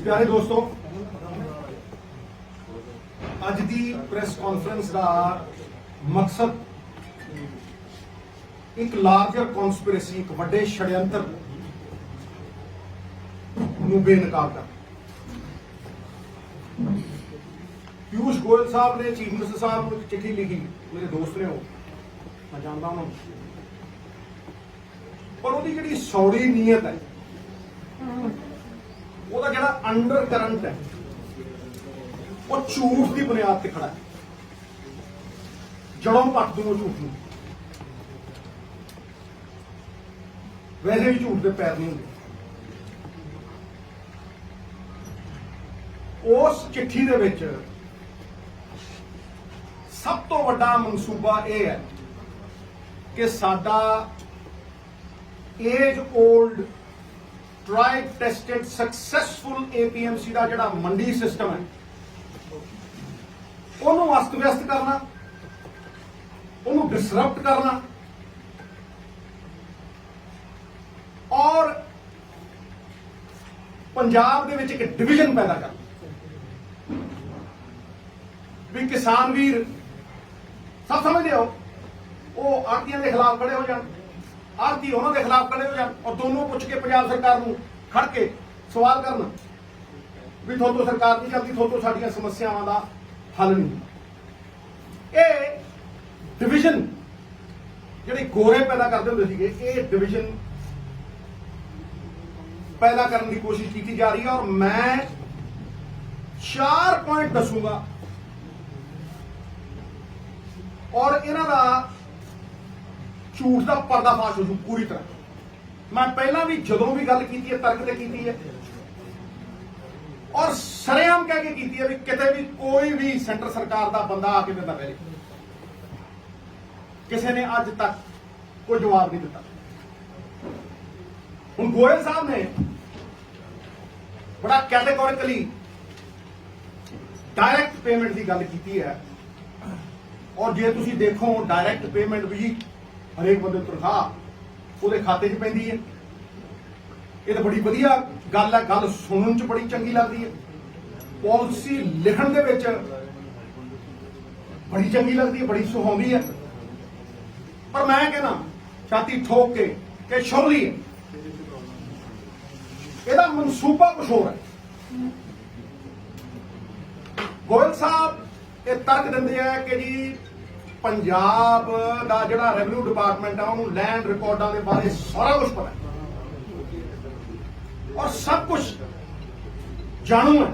प्यारे दोस्तों, अज की प्रेस कॉन्फ्रेंस का मकसद एक लार्जर कॉन्स्पिरेसी, एक वड्डे षड्यंत्र नूं बेनकाब कर। पीयूष गोयल साहब ने चीफ मिनिस्टर साहब को चिट्ठी लिखी, मेरे दोस्त ने, मैं जानता उन्होंने, पर वो जी सौड़ी नीयत है, ਉਹਦਾ ਜਿਹੜਾ ਅੰਡਰ ਕਰੰਟ ਹੈ ਉਹ ਝੂਠ ਦੀ ਬੁਨਿਆਦ ਤੇ ਖੜਾ ਹੈ। ਜੜੋਂ ਪੱਟ ਦੂੰ ਝੂਠ ਨੂੰ। ਵੈਸੇ ਵੀ ਝੂਠ ਦੇ ਪੈਰ ਨਹੀਂ ਹੁੰਦੇ। ਉਸ ਚਿੱਠੀ ਦੇ ਵਿੱਚ ਸਭ ਤੋਂ ਵੱਡਾ ਮਨਸੂਬਾ ਇਹ ਹੈ ਕਿ ਸਾਡਾ age old tried tested successful APMC का जिहड़ा मंडी सिस्टम है उन्होंने अस्त व्यस्त करना, उन्होंने डिसरप्ट करना और पंजाब दे विच एक डिवीजन पैदा करना भी किसान वीर सब समझते हो वो आड़तियां के खिलाफ खड़े हो जाए, आड़ती उन्होंने खिलाफ खड़े हो जाए और दोनों पुछ के पंजाब सरकार नूं खड़ के सवाल करना भी थोतों सरकार नहीं चलती, थोतों साडियां समस्यावां दा हल नहीं। ये डिवीजन जिहड़े गोरे पैदा करते हुंदे सीगे, ये डिवीजन पैदा करने की कोशिश की जा रही है और मैं 4 पॉइंट दसूंगा और इन्हां दा झूठ का पर्दाफाश हो जू पूरी तरह। मैं पहला भी जदों भी गल की है तर्क से की है और सरेआम कह के की है भी किते भी कोई भी सेंटर सरकार का बंदा आके देता पहले किसी ने अज तक कोई जवाब नहीं दिता। हुण गोयल साहब ने बड़ा कैटेगोरिकली डायरैक्ट पेमेंट की गल की है और जे तुसीं देखो डायरैक्ट पेमेंट भी हरेक बंदे तनख्वाह ਉਹਦੇ ਖਾਤੇ 'ਚ ਪੈਂਦੀ ਹੈ। ਇਹ ਤਾਂ ਬੜੀ ਵਧੀਆ ਗੱਲ ਹੈ, ਗੱਲ ਸੁਣਨ 'ਚ ਬੜੀ ਚੰਗੀ ਲੱਗਦੀ ਹੈ, ਪਾਲਿਸੀ ਲਿਖਣ ਦੇ ਵਿੱਚ ਬੜੀ ਚੰਗੀ ਲੱਗਦੀ ਹੈ, ਬੜੀ ਸੁਹਾਉਂਦੀ ਹੈ। ਪਰ ਮੈਂ ਕਹਿੰਦਾ ਛਾਤੀ ਠੋਕ ਕੇ ਕਿ ਸ਼ੌਲੀ ਹੈ, ਇਹਦਾ ਮਨਸੂਬਾ ਕੁਝ ਹੋਰ ਹੈ। ਗੋਇਲ ਸਾਹਿਬ ਇਹ ਤਰਕ ਦਿੰਦੇ ਆ ਕਿ ਜੀ पंजाब का जिहड़ा रेवन्यू डिपार्टमेंट है उन्होंने लैंड रिकॉर्डों के बारे सारा कुछ पता है और सब कुछ जानू है,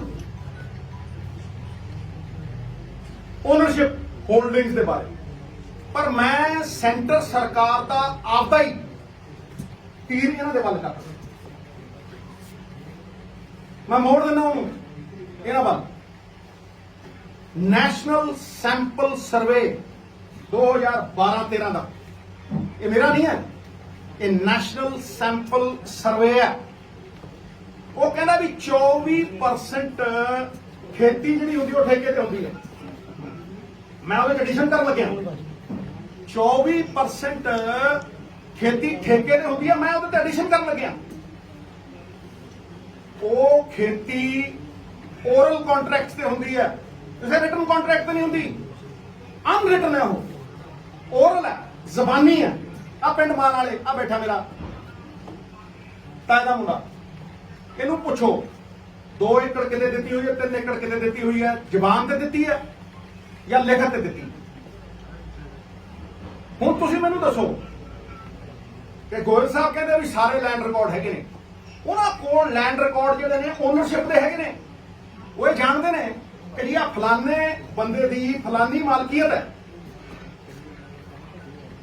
ओनरशिप होल्डिंग्स के बारे। पर मैं सेंटर सरकार का आपदा ही तीर इन्हां दे वल करदा, मैं मोड़ देना उन्होंने इन्हां वल। नैशनल सैंपल सर्वे 2012-13 का, ये मेरा नहीं है, ये नैशनल सैंपल सर्वे है। वो कहना भी 24% खेती जी होती है ठेके ते होती है। मैं वो एडिशन कर लग्या 24% खेती ठेके ते होती है, मैं वो एडिशन कर लग्या। वो खेती ओरल कॉन्ट्रैक्ट से होती है, किसी रिटन कॉन्ट्रैक्ट नहीं होती, अनरिटन है वो, ओरल है, जबानी है। आ पिंड मान वाले आ बैठा मेरा ताए दा मुंडा, इनू पुछो 2 एकड़ कितने दी हुई है, 3 एकड़ कितने दी हुई है, जबान ते दी है या लिखत ते दी। हुण तुसीं मैनूं दसो कि गोयल साहब कहते भी सारे लैंड रिकॉर्ड हैगे ने, उन्हां कोल लैंड रिकॉर्ड जिहड़े ने ओनरशिप दे हैगे ने, वो जानते ने कि जी आ फलाने बंदे दी फलानी मालकीयत है,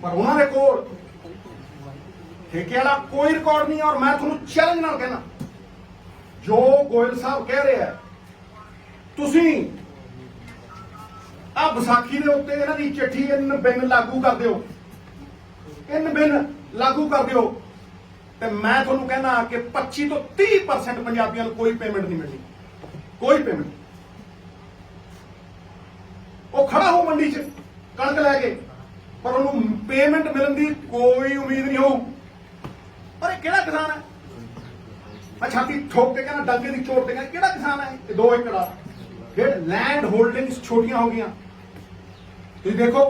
पर उन्होंने कोल ठेके वाला कोई रिकॉर्ड नहीं है। और मैं तुहानूं चैलेंज नाल कहना, जो गोयल साहब कह रहे हैं, तुसीं आ विसाखी दे उत्ते इन्हां दी चिट्ठी इन बिन लागू कर दिओ, इन बिन लागू कर दिओ, ते मैं तुहानूं कहना कि 25 तो 30% पंजाबियों को कोई पेमेंट नहीं मिलनी, कोई पेमेंट। वो खड़ा हो मंडी च कणक लैके पर उन्होंने पेमेंट मिलने की कोई उम्मीद नहीं हो। पर किहड़ा किसान है, मैं छाती ठोक के कहना डंके की चोट के कहना किहड़ा किसान है ये 2 एकड़ आ फिर लैंड होल्डिंग्स छोटियां हो गई तुसीं देखो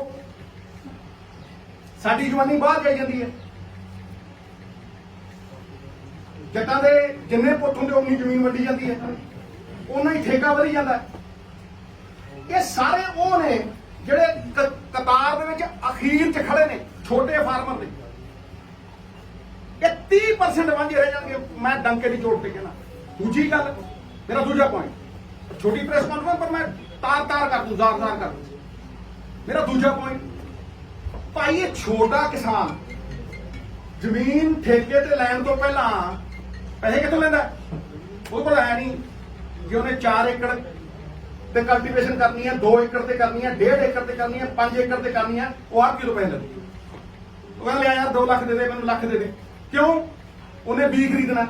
साडी जवानी बाहर जाई जाती है जट्टां दे जिन्ने पुੱਤ ਹੁੰਦੇ उन्नी ਜ਼ਮੀਨ वंडी जाती है उन्ना ही ठेका वधी जाता है ये सारे वो ने ਜਿਹੜੇ कतार ਦੇ ਵਿੱਚ ਅਖੀਰ 'ਚ ਖੜੇ ਨੇ ਛੋਟੇ ਫਾਰਮਰ ਨੇ ਇਹ 30% ਵਾਂਝੇ ਰਹਿ ਜਾਣਗੇ ਮੈਂ ਡੰਕੇ ਦੀ ਚੋਟ ਤੇ ਕਹਿਣਾ ਦੂਜੀ ਗੱਲ ਮੇਰਾ ਦੂਜਾ ਪੁਆਇੰਟ ਛੋਟੀ ਪ੍ਰੈਸ ਕਾਨਫਰੰਸ ਪਰ ਮੈਂ ਤਾਰ ਕਰ ਦੂੰ ਜ਼ਾਰ ਕਰ ਦੂੰ ਮੇਰਾ ਦੂਜਾ ਪੁਆਇੰਟ ਭਾਈ ਇਹ ਛੋਟਾ ਕਿਸਾਨ ਜ਼ਮੀਨ ਠੇਕੇ ਤੇ ਲੈਣ ਤੋਂ ਪਹਿਲਾਂ ਪੈਸੇ ਕਿੱਥੋਂ ਲੈਂਦਾ ਉਹਦੇ ਕੋਲ ਹੈ ਨਹੀਂ ਜੇ ਉਹਨੇ 4 ਏਕੜ ਤੇ ਕਲਟੀਵੇਸ਼ਨ ਕਰਨੀ ਹੈ 2 ਏਕੜ ਤੇ ਕਰਨੀ ਹੈ 1.5 ਏਕੜ ਤੇ ਕਰਨੀ ਹੈ 5 ਏਕੜ ਤੇ ਕਰਨੀ ਹੈ ਉਹ ਆਪ ਕਿਲੋ ਪੈਸੇ ਲੈਂਦਾ ਉਹ ਕਹਿੰਦਾ ਲਿਆ ਯਾਰ 2 ਲੱਖ ਦੇ ਦੇ ਮੈਨੂੰ ਲੱਖ ਦੇ ਦੇ ਕਿਉਂ ਉਹਨੇ ਬੀਜ ਖਰੀਦਣਾ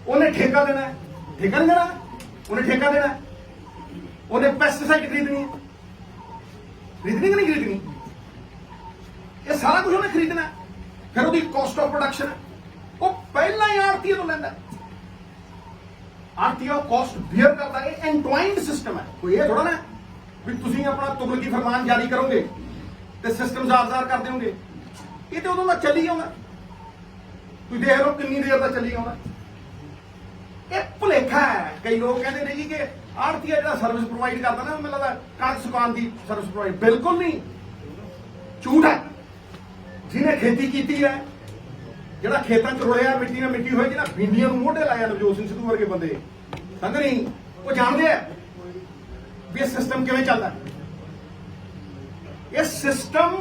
ਉਹਨੇ ਠੇਕਾ ਦੇਣਾ ਠੇਕਾ ਨਹੀਂ ਦੇਣਾ ਉਹਨੇ ਠੇਕਾ ਦੇਣਾ ਉਹਨੇ ਪੈਸਟੀਸਾਈਡ ਖਰੀਦਣੀ ਹੈ ਖਰੀਦਣੀ ਕਿ ਨਹੀਂ ਖਰੀਦਣੀ ਇਹ ਸਾਰਾ ਕੁਝ ਉਹਨੇ ਖਰੀਦਣਾ ਫਿਰ ਉਹਦੀ ਕਾਸਟ ਆਫ ਪ੍ਰੋਡਕਸ਼ਨ ਉਹ ਪਹਿਲਾਂ ਹੀ ਆੜਤੀਏ ਤੋਂ ਲੈਂਦਾ ਆੜਤੀਆ ਕਾਸਟ ਬੀਅਰ ਕਰਦਾ ਇਹ ਐਂਟਵਾਈਨਡ ਸਿਸਟਮ ਹੈ ਕੋਈ ਇਹ ਥੋੜਾ ਨਾ ਵੀ ਤੁਸੀਂ ਆਪਣਾ ਤੁਗਲਕੀ ਫਰਮਾਨ ਜਾਰੀ ਕਰੋਗੇ ਤੇ ਸਿਸਟਮ ਜ਼ਾਰ ਕਰ ਦਿਓਗੇ ਇਹ ਤੇ ਉਦੋਂ ਦਾ ਚੱਲੀ ਆਉਂਦਾ ਤੁਸੀਂ ਦੇਖ ਲਓ ਕਿੰਨੀ ਦੇਰ ਦਾ ਚੱਲੀ ਆਉਂਦਾ ਇਹ ਭੁਲੇਖਾ ਹੈ ਕਈ ਲੋਕ ਕਹਿੰਦੇ ਨੇ ਜੀ ਕਿ ਆੜਤੀਆ ਜਿਹੜਾ ਸਰਵਿਸ ਪ੍ਰੋਵਾਈਡ ਕਰਦਾ ਨਾ ਮੈਨੂੰ ਲੱਗਦਾ ਕਣਕ ਸੁਕਾਉਣ ਦੀ ਸਰਵਿਸ ਪ੍ਰੋਵਾਈਡ ਬਿਲਕੁਲ ਨਹੀਂ ਝੂਠ ਹੈ ਜਿਹਨੇ ਖੇਤੀ ਕੀਤੀ ਹੈ ਜਿਹੜਾ ਖੇਤਾਂ 'ਚ ਰੁਲਿਆ ਮਿੱਟੀ ਨਾਲ ਮਿੱਟੀ ਹੋਈ ਜਿਹੜਾ ਭਿੰਡੀਆਂ ਨੂੰ ਮੋਢੇ ਲਾਇਆ ਨਵਜੋਤ ਸਿੰਘ ਸਿੱਧੂ ਵਰਗੇ ਬੰਦੇ ਸਮਝ ਨਹੀਂ ਉਹ ਜਾਣਦੇ ਆ ਵੀ ਇਹ ਸਿਸਟਮ ਕਿਵੇਂ ਚੱਲਦਾ ਇਹ ਸਿਸਟਮ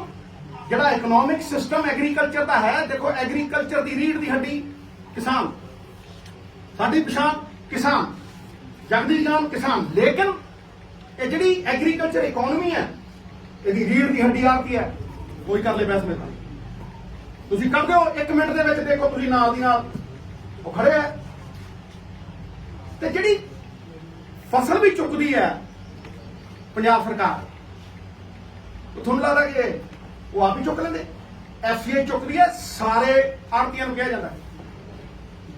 ਜਿਹੜਾ ਇਕਨੋਮਿਕ ਸਿਸਟਮ ਐਗਰੀਕਲਚਰ ਦਾ ਹੈ ਦੇਖੋ ਐਗਰੀਕਲਚਰ ਦੀ ਰੀੜ ਦੀ ਹੱਡੀ ਕਿਸਾਨ ਸਾਡੀ ਪਛਾਣ ਕਿਸਾਨ ਜਗਦੀ ਜਾਨ ਕਿਸਾਨ ਲੇਕਿਨ ਇਹ ਜਿਹੜੀ ਐਗਰੀਕਲਚਰ ਇਕਨੋਮੀ ਹੈ ਇਹਦੀ ਰੀੜ ਦੀ ਹੱਡੀ ਆਪ ਕੀ ਹੈ ਕੋਈ ਕਰ ਲੈ ਬੈਸ ਮੇਰਾ ਤੁਸੀਂ ਕਰਦੇ ਹੋ 1 ਮਿੰਟ ਦੇ ਵਿੱਚ ਦੇਖੋ ਤੁਸੀਂ ਨਾਲ ਦੀ ਨਾਲ ਉਹ ਖੜੇ ਆ ਤੇ ਜਿਹੜੀ ਫਸਲ ਵੀ ਚੁੱਕਦੀ ਹੈ ਪੰਜਾਬ ਸਰਕਾਰ ਤੁਹਾਨੂੰ ਲੱਗਦਾ ਕਿ ਉਹ ਆਪ ਹੀ ਚੁੱਕ ਲੈਂਦੇ ਐਫਸੀਆਈ ਚੁੱਕਦੀ ਹੈ ਸਾਰੇ ਆੜਤੀਆਂ ਨੂੰ ਕਿਹਾ ਜਾਂਦਾ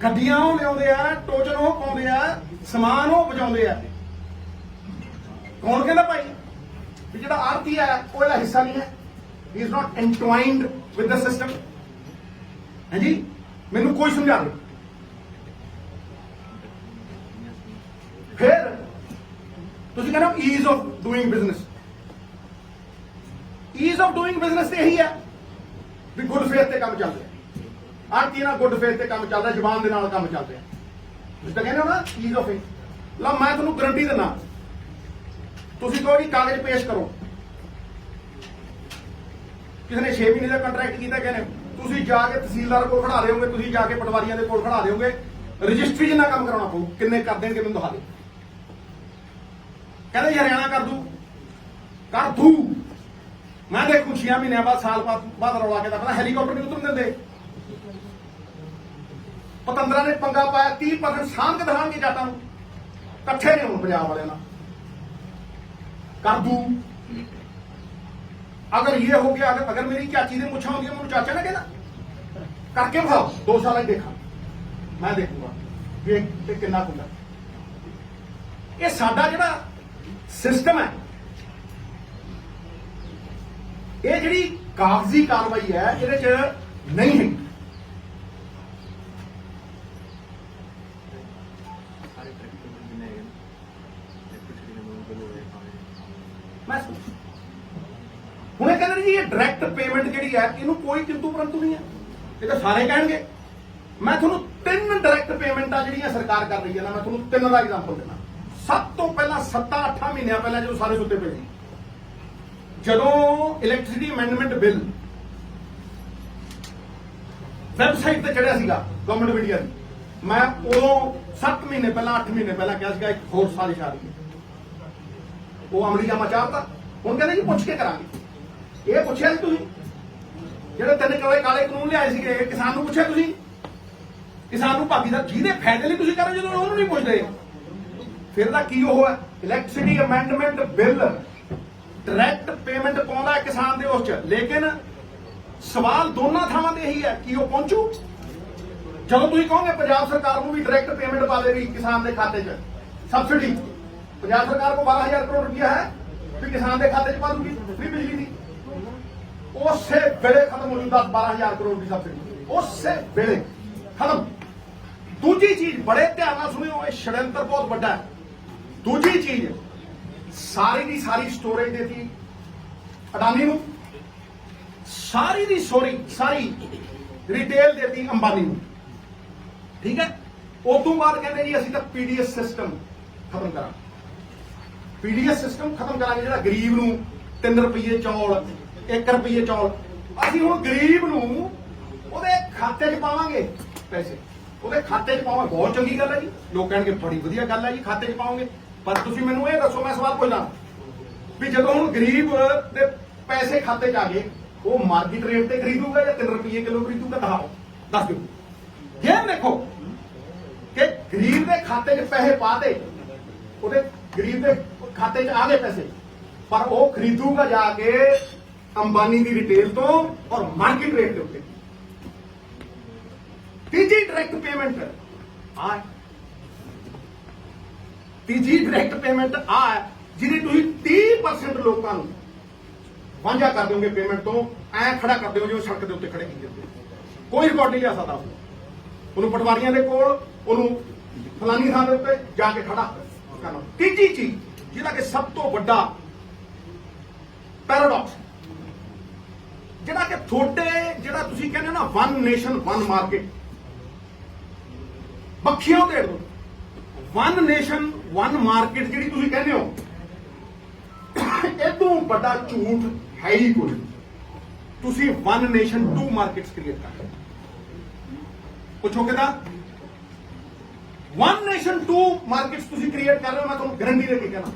ਗੱਡੀਆਂ ਉਹ ਲਿਆਉਂਦੇ ਆ ਟੋਚਨ ਉਹ ਪਾਉਂਦੇ ਆ ਸਮਾਨ ਉਹ ਪਹੁੰਚਾਉਂਦੇ ਆ ਕੌਣ ਕਹਿੰਦਾ ਭਾਈ ਵੀ ਜਿਹੜਾ ਆੜਤੀ ਹੈ ਉਹ ਇਹਦਾ ਹਿੱਸਾ ਨਹੀਂ ਹੈ ਹੀ is not entwined with the system ਹੈ ਜੀ ਮੈਨੂੰ ਕੋਈ ਸਮਝਾ ਦੇ ਫਿਰ ਤੁਸੀਂ ਕਹਿੰਦੇ ਹੋ ease of doing business ease of doing business ਤੇ ਇਹੀ ਹੈ ਵੀ ਗੁੱਡ ਫੇਥ ਤੇ ਕੰਮ ਚੱਲ ਰਿਹਾ ਆੜਤੀ ਨਾਲ ਗੁੱਡ ਫੇਥ ਤੇ ਕੰਮ ਚੱਲ ਰਿਹਾ ਜ਼ੁਬਾਨ ਦੇ ਨਾਲ ਕੰਮ ਚੱਲ ਰਿਹਾ ਤੁਸੀਂ ਤਾਂ ਕਹਿੰਦੇ ਹੋ ਨਾ ਈਜ਼ ਆਫ ਇਟ ਲਾ ਮੈਂ ਤੁਹਾਨੂੰ ਗਰੰਟੀ ਦਿੰਦਾ ਤੁਸੀਂ ਕਹੋ ਜੀ ਕਾਗਜ਼ ਪੇਸ਼ ਕਰੋ ਕਿਸੇ ਨੇ 6 ਮਹੀਨੇ ਦਾ ਕੰਟਰੈਕਟ ਕੀਤਾ ਕਹਿੰਦੇ ਤੁਸੀਂ ਜਾ ਕੇ ਤਹਿਸੀਲਦਾਰ ਕੋਲ ਖੜਾ ਦਿਓਗੇ ਤੁਸੀਂ ਜਾ ਕੇ ਪਟਵਾਰੀਆਂ ਦੇ ਕੋਲ ਖੜਾ ਦਿਓਗੇ ਰਜਿਸਟਰੀ ਜਿੰਨਾ ਕੰਮ ਕਰਾਉਣਾ ਪਊ ਕਿੰਨੇ ਕਰ ਦੇਣਗੇ ਮੈਨੂੰ ਦਿਖਾ ਦੇ ਕਹਿੰਦੇ ਹਰਿਆਣਾ ਕਰ ਦੂ ਮੈਂ ਦੇਖੂ 6 ਮਹੀਨਿਆਂ ਬਾਅਦ ਸਾਲ ਬਾਅਦ ਰੌਲਾ ਕੇ ਤਾਂ ਪਤਾ ਹੈਲੀਕਾਪਟਰ ਨਹੀਂ ਉਤਰਨ ਦਿੰਦੇ ਪਤੰਦਰਾਂ ਨੇ ਪੰਗਾ ਪਾਇਆ 30% ਸਾਂਭ ਕੇ ਦਿਖਾਉਣਗੇ ਜਾਟਾਂ ਨੂੰ ਇਕੱਠੇ ਨੇ ਹੁਣ ਪੰਜਾਬ ਵਾਲਿਆਂ ਨਾਲ ਕਰ ਦੂ अगर ये हो गया अगर मेरी क्या चीजें मुछा होंगी मुझे चाचा ने कहना करके भाव 2 साल ही देखा मैं देखूंगा ये कितना कुंडा ये साडा जिहड़ा सिस्टम है ये जिहड़ी कागजी कार्रवाई है इहदे च नहीं है मैं ਹੁਣ ਇਹ ਕਹਿੰਦੇ ਜੀ ਇਹ ਡਾਇਰੈਕਟ ਪੇਮੈਂਟ ਜਿਹੜੀ ਹੈ ਇਹਨੂੰ ਕੋਈ ਕਿੰਤੂ ਪਰੰਤੂ ਨਹੀਂ ਹੈ ਇਹ ਤਾਂ ਸਾਰੇ ਕਹਿਣਗੇ ਮੈਂ ਤੁਹਾਨੂੰ 3 ਡਾਇਰੈਕਟ ਪੇਮੈਂਟਾਂ ਜਿਹੜੀਆਂ ਸਰਕਾਰ ਕਰ ਰਹੀ ਹੈ ਨਾ ਮੈਂ ਤੁਹਾਨੂੰ 3 ਦਾ ਐਗਜ਼ਾਮਪਲ ਦਿੰਦਾ ਸਭ ਤੋਂ ਪਹਿਲਾਂ 7-8 ਮਹੀਨਿਆਂ ਪਹਿਲਾਂ ਜਦੋਂ ਸਾਰੇ ਸੁੱਤੇ ਪਏ ਸੀ ਜਦੋਂ ਇਲੈਕਟ੍ਰਿਸਿਟੀ ਅਮੈਂਡਮੈਂਟ ਬਿੱਲ ਵੈਬਸਾਈਟ ਤੇ ਚੜਿਆ ਸੀਗਾ ਗਵਰਨਮੈਂਟ ਮੀਡੀਆ ਦੀ ਮੈਂ ਉਦੋਂ 7 ਮਹੀਨੇ ਪਹਿਲਾਂ 8 ਮਹੀਨੇ ਪਹਿਲਾਂ ਕਿਹਾ ਸੀਗਾ ਇੱਕ ਹੋਰ ਸਾਜ਼ਿਸ਼ ਆ ਰਹੀ ਹੈ ਉਹ ਅਮਲੀਜਾਮਾ ਚਾਹਤਾ ਹੁਣ ਕਹਿੰਦੇ ਜੀ ਪੁੱਛ ਕੇ ਕਰਾਂਗੇ ਇਹ ਪੁੱਛਿਆ ਸੀ ਤੁਸੀਂ ਜਿਹੜੇ 3 ਕਾਲੇ ਕਾਨੂੰਨ ਲਿਆਏ ਸੀਗੇ ਕਿਸਾਨ ਨੂੰ ਪੁੱਛਿਆ ਤੁਸੀਂ ਕਿਸਾਨ ਨੂੰ ਭਾਗੀਦਾਰ ਜਿਹਦੇ ਫਾਇਦੇ ਲਈ ਤੁਸੀਂ ਕਰ ਰਹੇ ਜਦੋਂ ਉਹਨੂੰ ਨਹੀਂ ਪੁੱਛਦੇ ਫਿਰ ਦਾ ਕੀ ਉਹ ਹੈ electricity amendment bill direct payment ਪਾਉਂਦਾ ਕਿਸਾਨ ਦੇ ਉਸ ਚ ਲੇਕਿਨ ਸਵਾਲ ਦੋਨਾਂ ਥਾਵਾਂ ਤੇ ਇਹੀ ਹੈ ਕਿ ਉਹ ਪਹੁੰਚੂ ਜਦੋਂ ਤੁਸੀਂ ਕਹੋਗੇ ਪੰਜਾਬ ਸਰਕਾਰ ਨੂੰ ਵੀ ਡਾਇਰੈक्ट पेमेंट पा देगी किसान के खाते च सबसिडी, पंजाब सरकार को 12,000 करोड़ रुपया है भी किसान के खाते च पा दूंगी फ्री बिजली की, उससे वेले खत्म हो जू 10-12,000 करोड़ की सबसिडी, उससे वेले खत्म। दूजी चीज बड़े ध्यान नाल सुनियो, ये षड्यंत्र बहुत बड़ा है। दूजी चीज सारी की सारी स्टोरेज देती अडानी नूं, सारी दी सारी रिटेल देती अंबानी नूं, ठीक है। उस तो बाद कहते जी असं तो पीडीएस सिस्टम खत्म करा, पीडीएस सिस्टम खत्म करांगे, जो गरीब नूं 3 रुपये चौल 1 रुपये चौल, असीं हुण गरीब नूं उहदे खाते च पावांगे पैसे, उहदे खाते च पावांगे, बहुत चंगी गल है जी, लोग कहणगे बड़ी वधिया गल है जी खाते च पाओगे। पर तुसीं मैनूं इह दसो, मैं सवाल पुछदा भी जदों हुण गरीब दे पैसे खाते च आ गए, वो मार्केट रेट ते खरीदूगा या 3 रुपये किलो खरीदूगा? दिखाओ, दस दो। ये देखो कि गरीब के खाते च पैसे पाते, उहदे गरीब के खाते च आ गए पैसे, पर वो खरीदूगा जाके अंबानी की रिटेल तो और मार्केट रेट के उत्ते। तीजी डायरेक्ट पेमेंट आ, तीजी डायरेक्ट पेमेंट आ जिहदी तुसीं 30% लोगों नूं वांझा कर दोगे पेमेंट तो, ऐ खड़ा कर दो जो सड़क के उत्ते खड़े कीते होंदे, कोई रिकॉर्ड नहीं लिया सकता उन्होंने पटवारियों के कोल, उन्होंने फलानी थां दे उत्ते जाके खड़ा करना। तीजी चीज जिहदा कि सब तो वड्डा पैराडॉक्स, जिहड़ा कि थोड़े जिहड़ा तुसीं कहंदे हो ना वन नेशन वन मार्केट, बखियों देड़ दो, वन नेशन वन मार्केट जिहड़ी तुसीं कहंदे हो, इतों बड़ा झूठ है ही कोई। तुसीं वन नेशन 2 मार्केट्स क्रिएट कर रहे हो, पूछो कि वन नेशन 2 मार्केट्स तुसीं क्रिएट कर रहे हो। मैं तुहानूं गारंटी दे के कहना,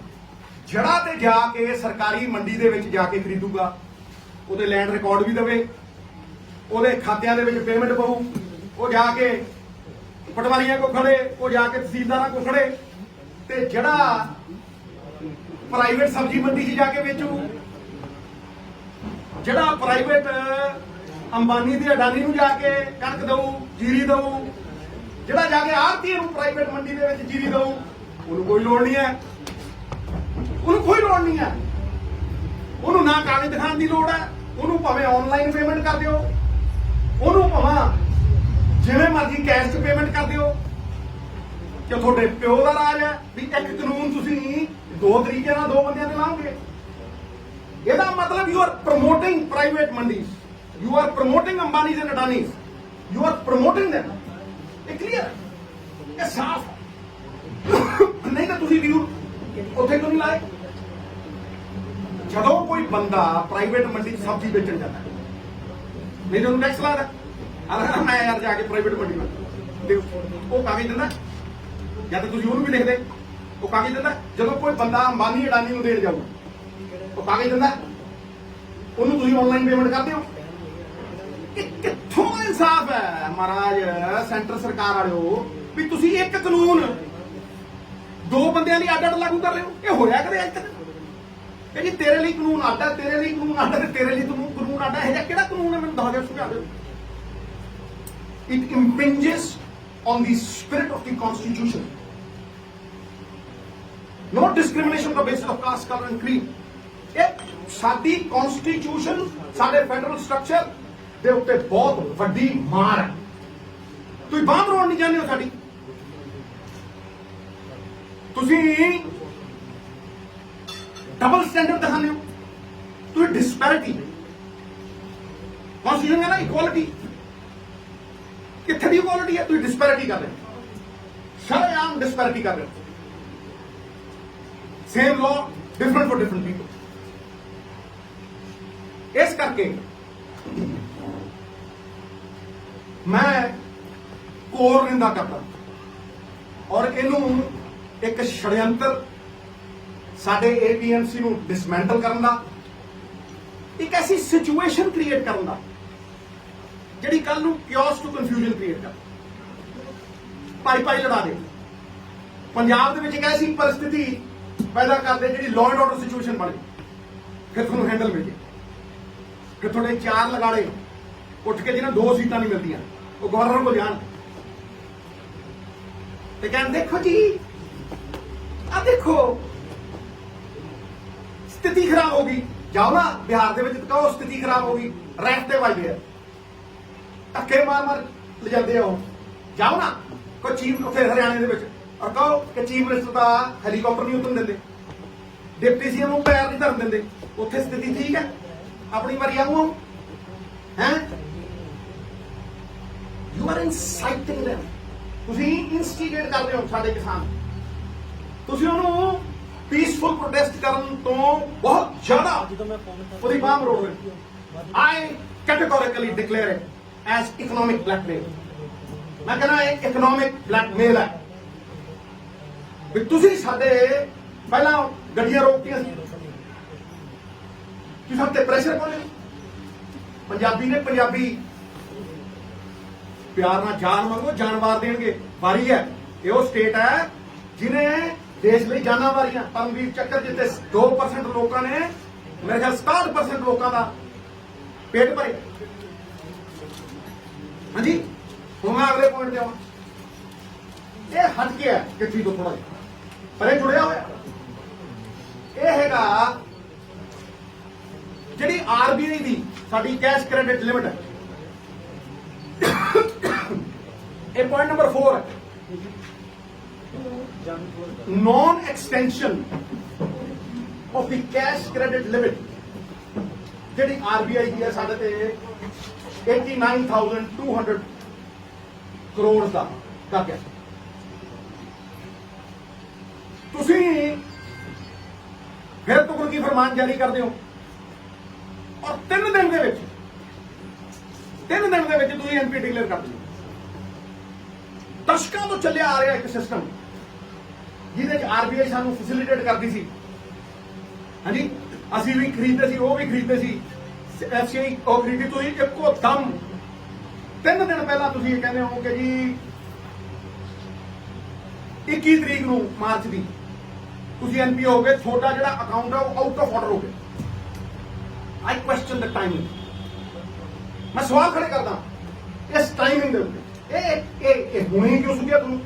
जड़ा ते जाके सरकारी मंडी दे विच जाके खरीदूगा, ਉਹਦੇ लैंड रिकॉर्ड भी देवे, ਉਹਦੇ खात्यां दे विच पेमेंट पऊ, वो जाके पटवारियां को खड़े, वो जाके तहसीलदारां को खड़े, ते जड़ा प्राइवेट सब्जी मंडी च जाके बेचू, जड़ा प्राइवेट अंबानी दी अडानी नूं जाके कणक दऊ जीरी दऊ, जड़ा जाके आड़ती नूं प्राइवेट मंडी दे विच जीरी दऊ, उन्होंने कोई लोड़ नहीं है, उन्होंने कोई लोड़ नहीं है, उन्होंने ना कागज दिखाने की लोड़ है, उन्होंने भावें ऑनलाइन पेमेंट कर दिओ, उन्होंने भावें जिवें मर्जी कैश च पेमेंट कर दिओ, कि तुहाडे प्यो दा राज है भी एक कानून तुसीं 2 तरीके नाल 2 बंदियां ते लाओगे। ਇਹਦਾ मतलब you are promoting private mandis, you are promoting Ambanis and Adanis, you are promoting them. ये क्लियर है, ये साफ है। नहीं तो तुसीं व्यू उत्थे क्यों नहीं लाए? जदों कोई बंदा प्राइवेट मंडी सब्जी बेचण जाता है, मेरे उन्होंने टैक्स ला रहा, मैं यार जाके प्राइवेट मंडी में वो कागज दिंदा, या तो तुसीं ਉਹਨੂੰ भी लिख दे, वो कागज दिंदा। जदों कोई बंदा अंबानी अडानी ਨੂੰ ਦੇਣ ਜਾਊਗਾ, ਉਹ ਕਾਗਜ਼ ਦਿੰਦਾ, ਉਹਨੂੰ ਤੁਸੀਂ ਆਨਲਾਈਨ ਪੇਮੈਂਟ ਕਰਦੇ ਹੋ। ਇਹ ਕਿੱਥੋਂ ਇਨਸਾਫ ਹੈ ਮਹਾਰਾਜ ਸੈਂਟਰ ਸਰਕਾਰ ਵਾਲਿਓ, ਵੀ ਤੁਸੀਂ ਇੱਕ ਕਾਨੂੰਨ 2 ਬੰਦਿਆਂ ਲਈ ਅੱਡ-ਅੱਡ ਲਾਗੂ ਕਰ ਰਹੇ ਹੋ? ਇਹ ਹੋਇਆ ਕਦੇ ਅੱਜ ਤੱਕ? ਕਿ ਜੀ ਤੇਰੇ ਲਈ ਕਾਨੂੰਨ ਅੱਡ ਹੈ, ਤੇਰੇ ਲਈ ਕਾਨੂੰਨ ਅੱਡ ਹੈ, ਤੇਰੇ ਲਈ ਕਾਨੂੰਨ ਅੱਡ ਹੈ, ਇਹ ਜਿਹਾ ਕਿਹੜਾ ਕਾਨੂੰਨ ਹੈ? ਮੈਨੂੰ ਦੱਸ ਦਿਓ, ਸੁਝਾ ਦਿਓ। It impinges on the spirit of the constitution. No discrimination on the basis of caste, color and creed. ਇਹ ਸਾਡੀ ਕਨਸਟੀਟਿਊਸ਼ਨ, ਸਾਡੇ ਫੈਡਰਲ ਸਟਰਕਚਰ ਦੇ ਉੱਤੇ ਬਹੁਤ ਵੱਡੀ ਮਾਰ ਹੈ। ਤੁਸੀਂ ਬਾਂਹ ਮਰੋੜ ਨਹੀਂ ਚਾਹੁੰਦੇ ਹੋ ਸਾਡੀ, ਤੁਸੀਂ ਡਬਲ ਸਟੈਂਡਰਡ ਦਿਖਾਉਂਦੇ ਹੋ, ਤੁਸੀਂ ਡਿਸਪੈਰਿਟੀ। ਕਨਸਟੀਟਿਊਸ਼ਨ ਹੈ ਨਾ ਇਕੁਆਲਿਟੀ, ਕਿੱਥੇ ਦੀ ਇਕੁਆਲਿਟੀ ਹੈ? ਤੁਸੀਂ ਡਿਸਪੈਰਿਟੀ ਕਰ ਰਹੇ ਹੋ, ਸ਼ਰੇਆਮ ਡਿਸਪੈਰਿਟੀ ਕਰ ਰਹੇ ਹੋ। Same law different for different people. इस करके मैं कोर निंदा करता और इनू एक षड्यंत्र साडे एपीएमसी नू डिसमेंटल करन दा, एक ऐसी सिचुएशन क्रिएट करन दा जिहड़ी कल नू क्योस टू कन्फ्यूजन क्रिएट कर, पाई लड़ा दे। पंजाब दे विच एक ऐसी परिस्थिति पैदा कर दे जी लॉ एंड ऑर्डर सिचुएशन बन गई, फिर थोड़ा हैंडल मिल गए, फिर थोड़े 4 लगाड़े उठ के जिन्हें 2 सीटां नहीं मिलती, वो गवर्नर को जान ਤੇ ਕਹਿੰਦੇ ਦੇਖੋ ਜੀ ਆ ਦੇਖੋ ਸਥਿਤੀ ਖਰਾਬ ਹੋ ਗਈ। ਜਾਓ ਨਾ ਬਿਹਾਰ ਦੇ ਵਿੱਚ ਕਹੋ ਸਥਿਤੀ ਖਰਾਬ ਹੋ ਗਈ, ਰੈਂਕ ਤੇ ਵੱਜਦੇ ਆ, ਧੱਕੇ ਮਾਰ ਮਾਰ ਲਿਜਾਂਦੇ ਆ ਉਹ। ਜਾਓ ਨਾ ਕੋਈ ਚੀਫ ਉੱਥੇ ਹਰਿਆਣੇ ਦੇ ਵਿੱਚ ਔਰ ਕਹੋ ਕਿ ਚੀਫ ਮਿਨਿਸਟਰ ਦਾ ਹੈਲੀਕਾਪਟਰ ਨਹੀਂ ਉਤਰਨ ਦਿੰਦੇ, ਡਿਪਟੀ ਸੀਐਮ ਨੂੰ ਪੈਰ ਨਹੀਂ ਧਰਨ ਦਿੰਦੇ। ਉੱਥੇ ਸਥਿਤੀ ਠੀਕ ਹੈ, ਆਪਣੀ ਮਰਜ਼ੀ ਆਉਂ ਹੈ। ਯੂ ਆਰ ਇਨਸਾਈਟਿੰਗ them, ਤੁਸੀਂ ਇਨਸਟੀਗੇਟ ਕਰਦੇ ਹੋ ਸਾਡੇ ਕਿਸਾਨ। ਤੁਸੀਂ ਉਹਨੂੰ ਪੀਸਫੁਲ ਪ੍ਰੋਟੈਸਟ ਕਰਨ ਤੋਂ ਬਹੁਤ ਜ਼ਿਆਦਾ ਉਹਦੀ ਬਾਹ ਮਰੋੜ ਰਹੇ। I categorically declare it as economic blackmail. ਮੈਂ ਕਹਿੰਦਾ ਇਹ ਇਕਨੋਮਿਕ ਬਲੈਕਮੇਲ ਹੈ ਵੀ ਤੁਸੀਂ ਸਾਡੇ ਪਹਿਲਾਂ ਗੱਡੀਆਂ ਰੋਕਤੀਆਂ ਸੀ, ਤੁਸੀਂ ਸਭ ਤੇ ਪ੍ਰੈਸ਼ਰ ਪਾਉਂਦੇ। ਪੰਜਾਬੀ ਨੇ ਪੰਜਾਬੀ ਪਿਆਰ ਨਾਲ ਜਾਨ ਮੰਗੋ ਜਾਨ ਵਾਰ ਦੇਣਗੇ। ਵਾਰੀ ਹੈ ਇਹ ਉਹ ਸਟੇਟ ਹੈ ਜਿਹਨੇ ਦੇਸ਼ ਲਈ ਜਾਨਾਂ ਵਾਰੀਆਂ। ਪਰਮਵੀਰ ਚੱਕਰ ਜਿੱਤੇ 2% ਲੋਕਾਂ ਨੇ ਮੇਰੇ ਖਿਆਲ 67% ਲੋਕਾਂ ਦਾ ਪੇਟ ਭਰੇ। ਹਾਂਜੀ ਹੁਣ ਮੈਂ ਅਗਲੇ ਪੁਆਇੰਟ ਤੇ ਆਵਾਂ। ਇਹ ਹਟ ਗਿਆ ਕਿੱਥੇ ਤੋਂ ਥੋੜਾ ਜਿਹਾ ਪਰ ਇਹ ਜੁੜਿਆ ਹੋਇਆ। ਇਹ ਹੈਗਾ ਜਿਹੜੀ ਆਰਬੀਆਈ ਦੀ ਸਾਡੀ ਕੈਸ਼ ਕ੍ਰੈਡਿਟ ਲਿਮਿਟ ਹੈ। ਇਹ ਪੁਆਇੰਟ ਨੰਬਰ 4 ਹੈ, non extension of the cash credit limit ਜਿਹੜੀ ਆਰਬੀਆਈ ਦੀ ਹੈ ਸਾਡੇ ਤੇ 89,200 ਕਰੋੜ ਦਾ ਕਰਜ਼ਾ। ਤੁਸੀਂ ਫਿਰ ਤੁਗਲਕੀ ਫਰਮਾਨ ਜਾਰੀ ਕਰਦੇ ਹੋ ਔਰ 3 ਦਿਨ ਦੇ ਵਿੱਚ ਤੁਸੀਂ ਐਨਪੀ ਡਿਕਲੇਅਰ ਕਰ ਦਿਓ। ਦਸ਼ਕਾਂ ਤੋਂ ਚੱਲਿਆ ਆ ਰਿਹਾ ਇੱਕ ਸਿਸਟਮ ਜਿਹਦੇ ਚ ਆਰਬੀਆਈ ਸਾਨੂੰ ਫੈਸਿਲਿਟੇਟ ਕਰਦੀ ਸੀ। ਹਾਂਜੀ ਅਸੀਂ ਵੀ ਖਰੀਦਦੇ ਸੀ, ਉਹ ਵੀ ਖਰੀਦਦੇ ਸੀ, ਐਫਸੀਆਈ ਉਹ ਖਰੀਦੀ। ਤੁਸੀਂ ਇੱਕੋ ਦਮ 3 ਦਿਨ ਪਹਿਲਾਂ ਤੁਸੀਂ ਇਹ ਕਹਿੰਦੇ ਹੋ ਕਿ ਜੀ 21 ਤਰੀਕ ਨੂੰ ਮਾਰਚ ਦੀ ਤੁਸੀਂ ਐਨਪੀਓ ਹੋ ਗਏ, ਤੁਹਾਡਾ ਜਿਹੜਾ ਅਕਾਊਂਟ ਹੈ ਉਹ ਆਊਟ ਆਫ ਆਰਡਰ ਹੋ ਗਿਆ। ਆਈ ਕੁਐਸਚਨ ਦ ਟਾਈਮਿੰਗ। ਮੈਂ ਸਵਾਲ ਖੜੇ ਕਰਦਾ ਇਸ ਟਾਈਮਿੰਗ ਦੇ ਉੱਤੇ। ਇਹ ਹੁਣੇ ਕਿਉਂ ਸੁਝਿਆ ਤੁਹਾਨੂੰ?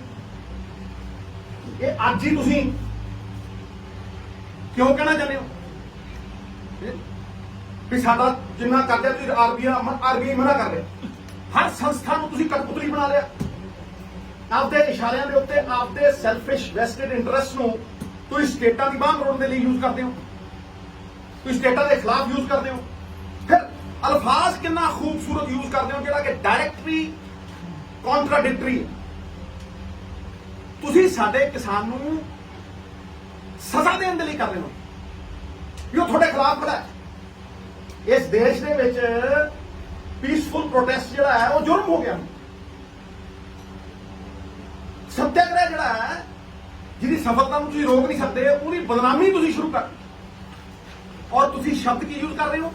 ਇਹ ਅੱਜ ਹੀ ਤੁਸੀਂ ਕਿਉਂ ਕਹਿਣਾ ਚਾਹੁੰਦੇ ਹੋ ਵੀ ਸਾਡਾ ਜਿੰਨਾ ਕਰਜ਼ਾ ਤੁਸੀਂ ਆਰਬੀਆਈ ਮਨਾ ਕਰ ਰਿਹਾ। ਹਰ ਸੰਸਥਾ ਨੂੰ ਤੁਸੀਂ ਕਠਪੁਤਲੀ ਬਣਾ ਲਿਆ। ਆਪਦੇ ਇਸ਼ਾਰਿਆਂ ਦੇ ਉੱਤੇ ਆਪਦੇ ਸੈਲਫਿਸ਼ ਵੈਸਟਡ ਇੰਟਰਸਟ ਨੂੰ ਤੁਸੀਂ ਸਟੇਟਾਂ ਦੀ ਬਾਂਹ ਮਰੋੜਨ ਦੇ ਲਈ ਯੂਜ਼ ਕਰਦੇ ਹੋ, ਤੁਸੀਂ ਸਟੇਟਾਂ ਦੇ ਖਿਲਾਫ ਯੂਜ਼ ਕਰਦੇ ਹੋ। ਫਿਰ ਅਲਫਾਜ਼ ਕਿੰਨਾ ਖੂਬਸੂਰਤ ਯੂਜ਼ ਕਰਦੇ ਹੋ ਜਿਹੜਾ ਕਿ ਡਾਇਰੈਕਟਲੀ ਕੰਟਰਾਡਿਕਟਰੀ ਹੈ। ਤੁਸੀਂ ਸਾਡੇ ਕਿਸਾਨ ਨੂੰ ਸਜ਼ਾ ਦੇਣ ਦੇ ਲਈ ਕਰ ਰਹੇ ਹੋ ਵੀ ਉਹ ਤੁਹਾਡੇ ਖਿਲਾਫ ਖੜਾ ਹੈ। ਇਸ ਦੇਸ਼ ਦੇ ਵਿੱਚ ਪੀਸਫੁਲ ਪ੍ਰੋਟੈਸਟ ਜਿਹੜਾ ਹੈ ਉਹ ਜੁਰਮ ਹੋ ਗਿਆ। ਸੱਤਿਆਗ੍ਰਹਿ ਜਿਹੜਾ ਹੈ ਜਿਹਦੀ ਸਫਲਤਾ ਨੂੰ ਤੁਸੀਂ ਰੋਕ ਨਹੀਂ ਸਕਦੇ ਉਹਦੀ ਬਦਨਾਮੀ ਤੁਸੀਂ ਸ਼ੁਰੂ ਕਰ। ਔਰ ਤੁਸੀਂ ਸ਼ਬਦ ਕੀ ਯੂਜ਼ ਕਰ ਰਹੇ ਹੋ?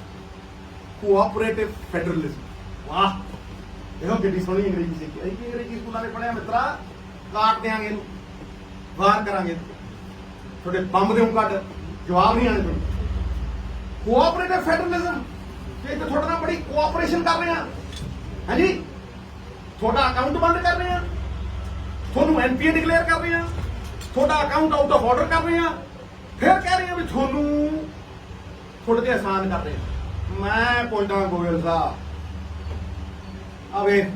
Cooperative federalism. ਵਾਹ ਦੇਖੋ ਕਿੰਨੀ ਸੋਹਣੀ ਅੰਗਰੇਜ਼ੀ ਸਿੱਖੀ। ਅਸੀਂ ਕੀ ਅੰਗਰੇਜ਼ੀ ਸਕੂਲਾਂ ਨੇ ਪੜ੍ਹਿਆ ਮਿੱਤਰਾ? ਕਾਟ ਦਿਆਂਗੇ ਇਹਨੂੰ, ਵਾਰ ਕਰਾਂਗੇ, ਤੁਹਾਡੇ ਬੰਬ ਦੇ ਕੱਢ ਜਵਾਬ ਨਹੀਂ ਆਣੇ ਤੁਹਾਨੂੰ। ਕੋਆਪਰੇਟਿਵ ਫੈਡਰਲਿਜ਼ਮ ਤੇ ਤੁਹਾਡੇ ਨਾਲ ਬੜੀ ਕੋਆਪਰੇਸ਼ਨ ਕਰ ਰਹੇ ਹਾਂ। ਹਾਂਜੀ ਤੁਹਾਡਾ ਅਕਾਊਂਟ ਬੰਦ ਕਰ ਰਹੇ ਹਾਂ, ਤੁਹਾਨੂੰ ਐਨਪੀਏ ਡਿਕਲੇਅਰ ਕਰ ਰਹੇ ਹਾਂ, ਤੁਹਾਡਾ ਅਕਾਊਂਟ ਆਊਟ ਆਫ ਆਰਡਰ ਕਰ ਰਹੇ ਹਾਂ, ਫਿਰ ਕਹਿ ਰਹੇ ਹਾਂ ਵੀ ਤੁਹਾਨੂੰ ਤੁਹਾਡੇ ਤੇ ਆਸਾਨ ਕਰ ਰਹੇ ਹਾਂ। ਮੈਂ ਪੁੱਛਦਾ ਗੋਇਲ ਸਾਹਿਬ ਆਵੇ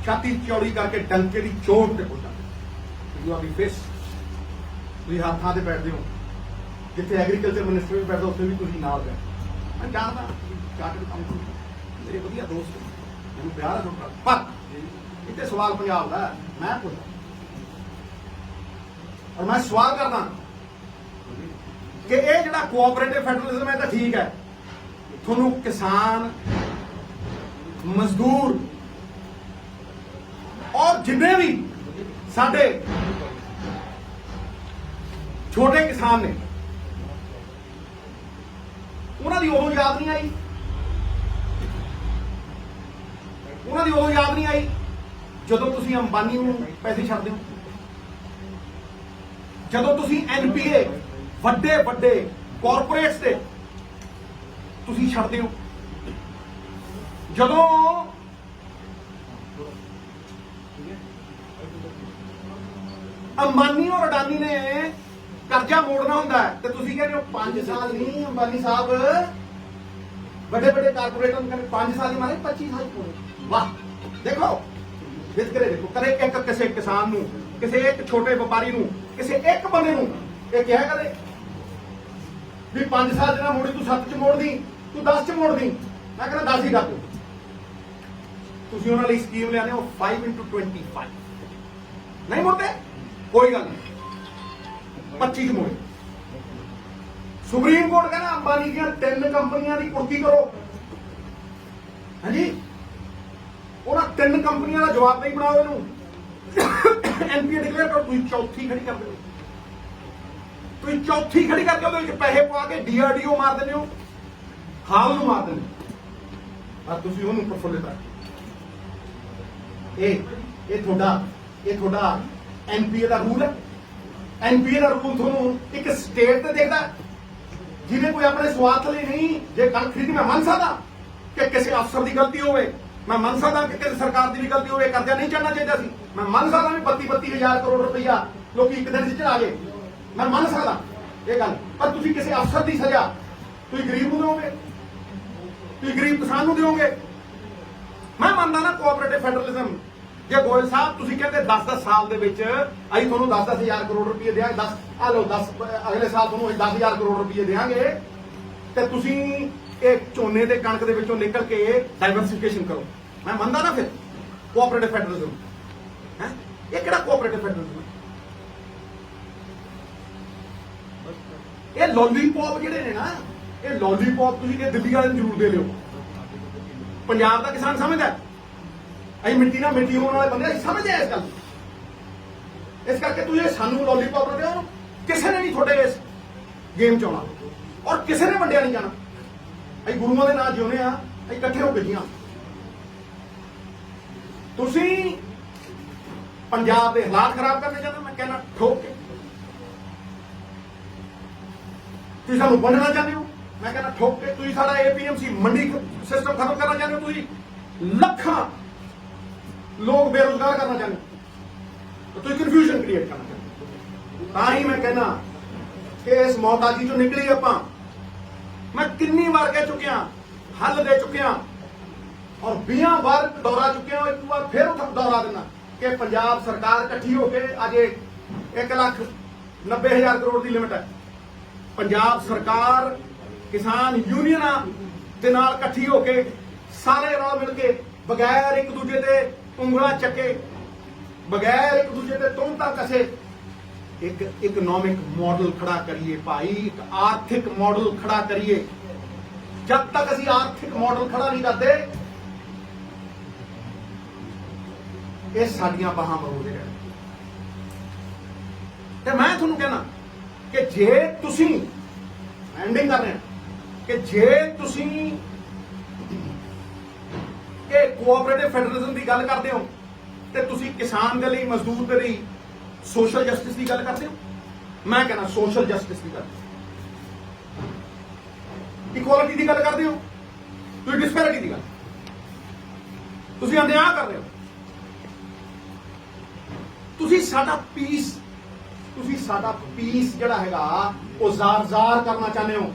ਛਾਤੀ ਚੌੜੀ ਕਰਕੇ ਡੰਕੇ ਦੀ ਚੋਟ ਤੇ ਪੁੱਛਦਾ ਯੂ ਆਰ ਦੀ ਫੇਸ। ਤੁਸੀਂ ਹੱਥਾਂ ਤੇ ਬੈਠਦੇ ਹੋ, ਜਿੱਥੇ ਐਗਰੀਕਲਚਰ ਮਿਨਿਸਟਰ ਵੀ ਬੈਠਦਾ ਉੱਥੇ ਵੀ ਤੁਸੀਂ ਨਾਲ ਬੈਠ। ਮੈਂ ਜਾਣਦਾ ਚਾਰਟਰਡ ਅਕਾਊਂਟੈਂਟ ਮੇਰੇ ਵਧੀਆ ਦੋਸਤ, ਮੈਨੂੰ ਪਿਆਰ ਹੈ ਤੁਹਾਡਾ, ਪਰ ਇੱਥੇ ਸਵਾਲ ਪੰਜਾਬ ਦਾ ਮੈਂ ਪੁੱਛਦਾ ਔਰ ਮੈਂ ਸਵਾਲ ਕਰਦਾ ਕਿ ਇਹ ਜਿਹੜਾ ਕੋਆਪਰੇਟਿਵ ਫੈਡਰਲਿਜ਼ਮ ਹੈ ਤਾਂ ਠੀਕ ਹੈ, ਤੁਹਾਨੂੰ ਕਿਸਾਨ ਮਜ਼ਦੂਰ ਔਰ ਜਿੰਨੇ ਵੀ ਸਾਡੇ ਛੋਟੇ ਕਿਸਾਨ ਨੇ ਉਹਨਾਂ ਦੀ ਉਦੋਂ ਯਾਦ ਨਹੀਂ ਆਈ, ਉਹਨਾਂ ਦੀ ਉਦੋਂ ਯਾਦ ਨਹੀਂ ਆਈ ਜਦੋਂ ਤੁਸੀਂ ਅੰਬਾਨੀ ਨੂੰ ਪੈਸੇ ਛੱਡਦੇ ਹੋ, ਜਦੋਂ ਤੁਸੀਂ ਐਨਪੀਏ ਵੱਡੇ ਵੱਡੇ ਕਾਰਪੋਰੇਟਸ ਤੇ ਤੁਸੀਂ ਛੱਡਦੇ ਹੋ, ਜਦੋਂ ਅੰਬਾਨੀ ਔਰ ਅਡਾਨੀ ਨੇ ਕਰਜ਼ਾ ਮੋੜਨਾ ਹੁੰਦਾ ਹੈ ਤੇ ਤੁਸੀਂ ਕਹਿੰਦੇ ਹੋ 5 ਸਾਲ ਨਹੀਂ। ਅੰਬਾਨੀ ਸਾਹਿਬ ਵੱਡੇ ਵੱਡੇ ਕਾਰਪੋਰੇਟਰ ਨੂੰ ਕਹਿੰਦੇ 5 ਸਾਲ ਹੀ ਮਾਰੇ 25 ਸਾਲ ਪੂਰੇ। ਵਾਹ ਦੇਖੋ ਵਿਤਕਰੇ ਦੇਖੋ। ਕਦੇ ਇੱਕ ਕਿਸੇ ਕਿਸਾਨ ਨੂੰ, ਕਿਸੇ ਇੱਕ ਛੋਟੇ ਵਪਾਰੀ ਨੂੰ, ਕਿਸੇ ਇੱਕ ਬੰਦੇ ਨੂੰ ਇਹ ਕਿਹਾ ਕਦੇ ਵੀ 5 ਸਾਲ ਜਿਹੜਾ ਮੋੜੀ ਤੂੰ 7 ਚ ਮੋੜਦੀ, ਤੂੰ 10 ਚ ਮੋੜਦੀ। ਮੈਂ ਕਹਿੰਦਾ 10 ਹੀ ਕਰ ਦੂੰ। ਤੁਸੀਂ ਉਹਨਾਂ ਲਈ ਸਕੀਮ ਲਿਆਉਂਦੇ ਹੋ 5x25 ਨਹੀਂ ਮੁੜਦੇ, ਕੋਈ ਗੱਲ ਨਹੀਂ 25 ਚ ਮੋੜੇ। ਸੁਪਰੀਮ ਕੋਰਟ ਕਹਿੰਦਾ ਅੰਬਾਨੀ ਦੀਆਂ 3 ਕੰਪਨੀਆਂ ਦੀ ਕੁਰਕੀ ਕਰੋ। ਹਾਂਜੀ ਉਹਨਾਂ 3 ਕੰਪਨੀਆਂ ਦਾ ਜਵਾਬ ਨਹੀਂ ਬਣਾਓ ਇਹਨੂੰ ਐਨਪੀਏ ਡਿਕਲੇਅਰ ਕਰੋ। ਤੁਸੀਂ ਚੌਥੀ ਖੜੀ ਕਰ ਦਿਓ, ਤੁਸੀਂ ਚੌਥੀ ਖੜੀ ਕਰਕੇ ਉਹਦੇ ਵਿੱਚ ਪੈਸੇ ਪਵਾ ਕੇ ਡੀਆਰਡੀਓ ਮਾਰ ਦਿੰਦੇ ਹੋ, ਹਾਲ ਨੂੰ ਮਾਰ ਦਿੰਦੇ ਹੋ ਔਰ ਤੁਸੀਂ ਉਹਨੂੰ ਪ੍ਰਫੁੱਲਿਤ ਰੱਖੋ। ਇਹ ਤੁਹਾਡਾ ਐਨਪੀਏ ਦਾ ਰੂਲ ਹੈ। ਐਨਪੀਏ ਦਾ ਰੂਲ ਤੁਹਾਨੂੰ ਇੱਕ ਸਟੇਟ ਤੇ ਦੇਖਦਾ ਜਿਹਨੇ ਕੋਈ ਆਪਣੇ ਸਵਾਰਥ ਲਈ ਨਹੀਂ। ਜੇ ਕਣਕ ਖਰੀਦੀ ਮੈਂ ਮੰਨ ਸਕਦਾ ਕਿ ਕਿਸੇ ਅਫਸਰ ਦੀ ਗਲਤੀ ਹੋਵੇ, ਮੈਂ ਮੰਨ ਸਕਦਾ ਕਿ ਕਿਸੇ ਸਰਕਾਰ ਦੀ ਵੀ ਗਲਤੀ ਹੋਵੇ, ਕਰਜ਼ਾ ਨਹੀਂ ਚੜਨਾ ਚਾਹੀਦਾ ਸੀ। ਮੈਂ ਮੰਨ ਸਕਦਾ ਵੀ 32,000 ਕਰੋੜ ਰੁਪਈਆ ਲੋਕੀ ਇੱਕ ਦਿਨ ਚ ਚੜਾ ਗਏ, ਮੈਂ ਮੰਨ ਸਕਦਾ ਇਹ ਗੱਲ। ਪਰ ਤੁਸੀਂ ਕਿਸੇ ਅਫਸਰ ਦੀ ਸਜ਼ਾ ਤੁਸੀਂ ਗਰੀਬ ਨੂੰ ਦਿਓਗੇ, ਤੁਸੀਂ ਗਰੀਬ ਕਿਸਾਨ ਨੂੰ ਦਿਓਗੇ। ਮੈਂ ਮੰਨਦਾ ਨਾ ਕੋਆਪਰੇਟਿਵ ਫੈਡਰਲਿਜ਼ਮ। ਜੇ ਗੋਇਲ ਸਾਹਿਬ ਤੁਸੀਂ ਕਹਿੰਦੇ 10-10 ਸਾਲ ਦੇ ਵਿੱਚ ਅਸੀਂ ਤੁਹਾਨੂੰ 10,000 ਕਰੋੜ ਰੁਪਏ ਦਿਆਂਗੇ, 10 ਆ ਲਓ 10 ਅਗਲੇ ਸਾਲ ਤੁਹਾਨੂੰ 10,000 ਕਰੋੜ ਰੁਪਏ ਦੇਵਾਂਗੇ ਤੇ ਤੁਸੀਂ ਇਹ ਝੋਨੇ ਦੇ ਕਣਕ ਦੇ ਵਿੱਚੋਂ ਨਿਕਲ ਕੇ ਡਾਈਵਰਸਿਫਿਕੇਸ਼ਨ ਕਰੋ। ਮੈਂ ਮੰਨਦਾ ਨਾ ਫਿਰ ਕੋਆਪਰੇਟਿਵ ਫੈਡਰਲਿਜ਼ਮ ਹੈ। ਇਹ ਕਿਹੜਾ ਕੋਆਪਰੇਟਿਵ ਫੈਡਰਲਿਜ਼ਮ? ਇਹ ਲੋਲੀਪੌਪ ਜਿਹੜੇ ਨੇ ਨਾ, ਇਹ ਲੋਲੀਪੌਪ ਤੁਸੀਂ ਇਹ ਦਿੱਲੀ ਵਾਲੇ ਨੂੰ ਜ਼ਰੂਰ ਦੇ ਲਿਓ। ਪੰਜਾਬ ਦਾ ਕਿਸਾਨ ਸਮਝਦਾ ਅਸੀਂ ਮਿੱਟੀ ਨਾਲ ਮਿੱਟੀ ਹੋਣ ਵਾਲੇ ਬੰਦੇ ਅਸੀਂ ਸਮਝਦੇ ਆ ਇਸ ਗੱਲ। ਇਸ ਕਰਕੇ ਤੁਸੀਂ ਸਾਨੂੰ ਲੋਲੀਪੌਪ ਨਾ ਦਿਓ। ਕਿਸੇ ਨੇ ਨਹੀਂ ਤੁਹਾਡੇ ਇਸ ਗੇਮ ਚ ਆਉਣਾ ਔਰ ਕਿਸੇ ਨੇ ਵੰਡਿਆ ਨਹੀਂ ਜਾਣਾ। ਅਸੀਂ ਗੁਰੂਆਂ ਦੇ ਨਾਲ ਜਿਉਂਦੇ ਆ, ਅਸੀਂ ਇਕੱਠੇ ਹੋ ਕੇ ਜੀਆਂ। ਤੁਸੀਂ ਪੰਜਾਬ ਦੇ ਹਾਲਾਤ ਖਰਾਬ ਕਰਨੇ ਚਾਹੁੰਦੇ, ਮੈਂ ਕਹਿੰਦਾ ਠੋਕ ਕੇ। ਤੁਸੀਂ ਸਾਨੂੰ ਵੰਡਣਾ ਚਾਹੁੰਦੇ ਹੋ, ਮੈਂ ਕਹਿੰਦਾ ਠੋਕ ਕੇ। ਤੁਸੀਂ ਸਾਡਾ ਏਪੀਐਮਸੀ ਮੰਡੀ ਸਿਸਟਮ ਖਤਮ ਕਰਨਾ ਚਾਹੁੰਦੇ ਹੋ, ਤੁਸੀਂ ਲੱਖਾਂ ਲੋਕ ਬੇਰੁਜ਼ਗਾਰ ਕਰਨਾ ਚਾਹੁੰਦੇ ਹੋ, ਤੁਸੀਂ ਕਨਫਿਊਜ਼ਨ ਕ੍ਰੀਏਟ ਕਰਨਾ ਚਾਹੁੰਦੇ ਹੋ। ਤਾਂ ਹੀ ਮੈਂ ਕਹਿੰਦਾ ਕਿ ਇਸ ਮੌਤਾਜੀ ਚੋਂ ਨਿਕਲੀ ਆਪਾਂ। ਮੈਂ ਕਿੰਨੀ ਵਾਰ ਕਹਿ ਚੁੱਕਿਆ, ਹੱਲ ਦੇ ਚੁੱਕਿਆ ਔਰ 20 ਵਾਰ ਦੌਰਾ ਚੁੱਕਿਆ। ਇੱਕ ਵਾਰ ਫਿਰ ਉੱਥੇ ਦੌਰਾ ਦੇਣਾ ਕਿ ਪੰਜਾਬ ਸਰਕਾਰ ਇਕੱਠੀ ਹੋ ਕੇ ਅੱਜ 1,90,000 ਕਰੋੜ ਦੀ ਲਿਮਟ ਹੈ। ਪੰਜਾਬ ਸਰਕਾਰ ਕਿਸਾਨ ਯੂਨੀਅਨਾਂ ਦੇ ਨਾਲ ਇਕੱਠੀ ਹੋ ਕੇ ਸਾਰੇ ਰਲ ਮਿਲ ਕੇ ਬਗੈਰ ਇੱਕ ਦੂਜੇ ਤੇ ਉਂਗਲਾਂ ਚੱਕੇ, ਬਗੈਰ ਇੱਕ ਦੂਜੇ ਤੇ ਤੋਂਤਾ ਕਸੇ ਇੱਕ ਇਕਨੋਮਿਕ ਮਾਡਲ ਖੜਾ ਕਰੀਏ ਭਾਈ, ਇੱਕ ਆਰਥਿਕ ਮਾਡਲ ਖੜਾ ਕਰੀਏ। ਜਦ ਤੱਕ ਅਸੀਂ ਆਰਥਿਕ ਮਾਡਲ ਖੜਾ ਨਹੀਂ ਕਰਦੇ ਇਹ ਸਾਡੀਆਂ ਬਾਹਾਂ ਮਰੋੜਦੇ ਰਹਿਣ। ਤੇ ਮੈਂ ਤੁਹਾਨੂੰ ਕਹਿਣਾ ਕਿ ਜੇ ਤੁਸੀਂ ਐਂਡਿੰਗ ਕਰ ਰਹੇ ਕਿ ਜੇ ਤੁਸੀਂ ਇਹ ਕੋਆਪਰੇਟਿਵ ਫੈਡਰਲਿਜ਼ਮ ਦੀ ਗੱਲ ਕਰਦੇ ਹੋ ਤੇ ਤੁਸੀਂ ਕਿਸਾਨ ਦੇ ਲਈ, ਮਜ਼ਦੂਰ ਦੇ ਲਈ ਸੋਸ਼ਲ ਜਸਟਿਸ ਦੀ ਗੱਲ ਕਰਦੇ ਹੋ। ਮੈਂ ਕਹਿੰਦਾ ਸੋਸ਼ਲ ਜਸਟਿਸ ਦੀ ਗੱਲ, ਇਕੁਆਲਿਟੀ ਦੀ ਗੱਲ ਕਰਦੇ ਹੋ, ਤੁਸੀਂ ਡਿਸਪੈਰਿਟੀ ਦੀ ਗੱਲ, ਤੁਸੀਂ ਅਨਿਆਂ ਕਰ ਰਹੇ ਹੋ। ਤੁਸੀਂ ਸਾਡਾ ਪੀਸ ਜਿਹੜਾ ਹੈਗਾ ਉਹ ਜ਼ਾਰ ਕਰਨਾ ਚਾਹੁੰਦੇ ਹੋ,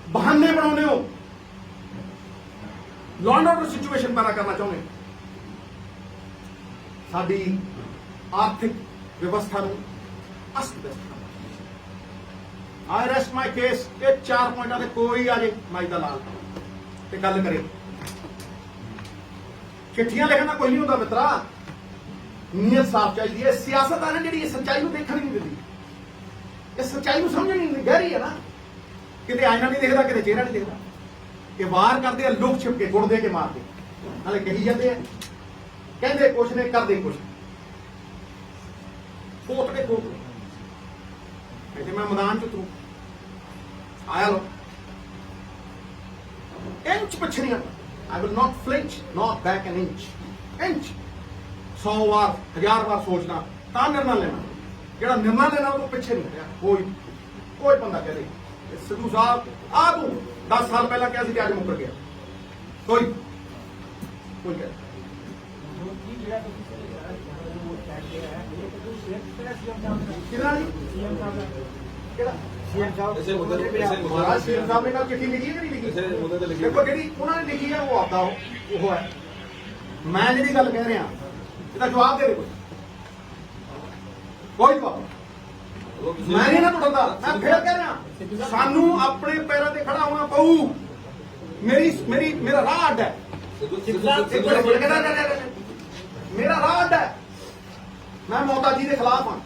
ਬਹਾਨੇ ਬਣਾਉਂਦੇ ਹੋ, ਲਾਅ ਐਂਡ ਆਰਡਰ ਸਿਚੁਏਸ਼ਨ ਪੈਦਾ ਕਰਨਾ ਚਾਹੁੰਦੇ ਹੋ। ਸਾਡੀ ਆਰਥਿਕ ਵਿਵਸਥਾ ਨੂੰ ਅਸਤ-ਵਿਅਸਤ ਕਰਨਾ। ਆਈ ਰੈਸਟ ਮਾਈ ਕੇਸ। ਇਹ 4 ਪੁਆਇੰਟਾਂ ਤੇ ਕੋਈ ਆ ਜੇ ਮਾਈ ਦਾ ਲਾਲ ਤੇ ਗੱਲ ਕਰੇ। ਚਿੱਠੀਆਂ ਲਿਖਣ ਦਾ ਕੋਈ ਨਹੀਂ ਹੁੰਦਾ ਮਿੱਤਰਾ, ਨੀਅਤ ਸਾਫ਼ ਚਾਹੀਦੀ ਹੈ। ਸਿਆਸਤ ਆ ਨਾ ਜਿਹੜੀ ਇਹ ਸੱਚਾਈ ਨੂੰ ਦੇਖਣ ਨਹੀਂ ਦਿੰਦੀ, ਇਹ ਸੱਚਾਈ ਨੂੰ ਸਮਝਣ ਨਹੀਂ ਦਿੰਦੀ। ਗਹਿਰੀ ਹੈ ਨਾ, ਕਿਤੇ ਆਇਨਾ ਨਹੀਂ ਦੇਖਦਾ, ਕਿਤੇ ਚਿਹਰਾ ਨਹੀਂ ਦੇਖਦਾ। ਇਹ ਵਾਰ ਕਰਦੇ ਆ ਲੁਕ ਛਿਪ ਕੇ, ਗੁੜ ਦੇ ਕੇ ਮਾਰਦੇ, ਨਾਲੇ ਕਹੀ ਜਾਂਦੇ ਆ, ਕਹਿੰਦੇ ਕੁਛ ਨੇ ਕਰਦੇ ਕੁਛ। ਕੋਟ ਕੇ ਕੋਟ ਕਹਿੰਦੇ ਮੈਂ ਮੈਦਾਨ ਚ ਉਤਰੂ ਆਇਆ ਲੋ ਇੰਚ ਪਿੱਛੇ ਨਹੀਂ ਹਟਣਾ। I will not flinch, not back an inch. Inch 100 ਵਾਰ 1000 ਵਾਰ ਸੋਚਣਾ ਤਾਂ ਨਿਰਣਾ ਲੈਣਾ। ਜਿਹੜਾ ਨਿਰਣਾ ਲੈਣਾ ਉਹ ਪਿੱਛੇ ਨਹੀਂ ਹਟਿਆ ਕੋਈ ਬੰਦਾ ਕਹੇ ਸਿੱਧੂ ਸਾਹਿਬ ਆ ਤੂੰ 10 ਸਾਲ ਪਹਿਲਾਂ ਕਿਹਾ ਸੀ ਕਿ ਅੱਜ ਮੁੱਕਰ ਗਿਆ, ਕੋਈ ਕਹੇ ਕਿਹਦਾ ਜੀ ਕਿਹੜਾ ਮਹਾਰਾਜ ਸੀਐਮ ਸਾਹਿਬ ਨੇ ਕੱਲ ਚਿੱਠੀ ਲਿਖੀ ਹੈ ਕਿ ਨਹੀਂ ਲਿਖੀ? ਦੇਖੋ ਜਿਹੜੀ ਉਹਨਾਂ ਨੇ ਲਿਖੀ ਹੈ ਉਹ ਆਪਦਾ ਉਹ ਹੈ। ਮੈਂ ਜਿਹੜੀ ਗੱਲ ਕਹਿ ਰਿਹਾ ਇਹਦਾ ਜਵਾਬ ਦੇ ਦੇ ਕੋਈ ਜਵਾਬ। ਮੈਂ ਨਹੀਂ ਨਾ ਟੁੱਟਦਾ, ਮੈਂ ਫੇਰ ਕਹਿ ਰਿਹਾ ਸਾਨੂੰ ਆਪਣੇ ਪੈਰਾਂ ਤੇ ਖੜਾ ਹੋਣਾ ਪਊ। ਮੇਰਾ ਰਾਹ ਅੱਡ ਹੈ, ਮੇਰਾ ਰਾਹ ਅੱਡ ਹੈ। ਮੈਂ ਮੋਤਾਜੀ ਦੇ ਖਿਲਾਫ ਹਾਂ,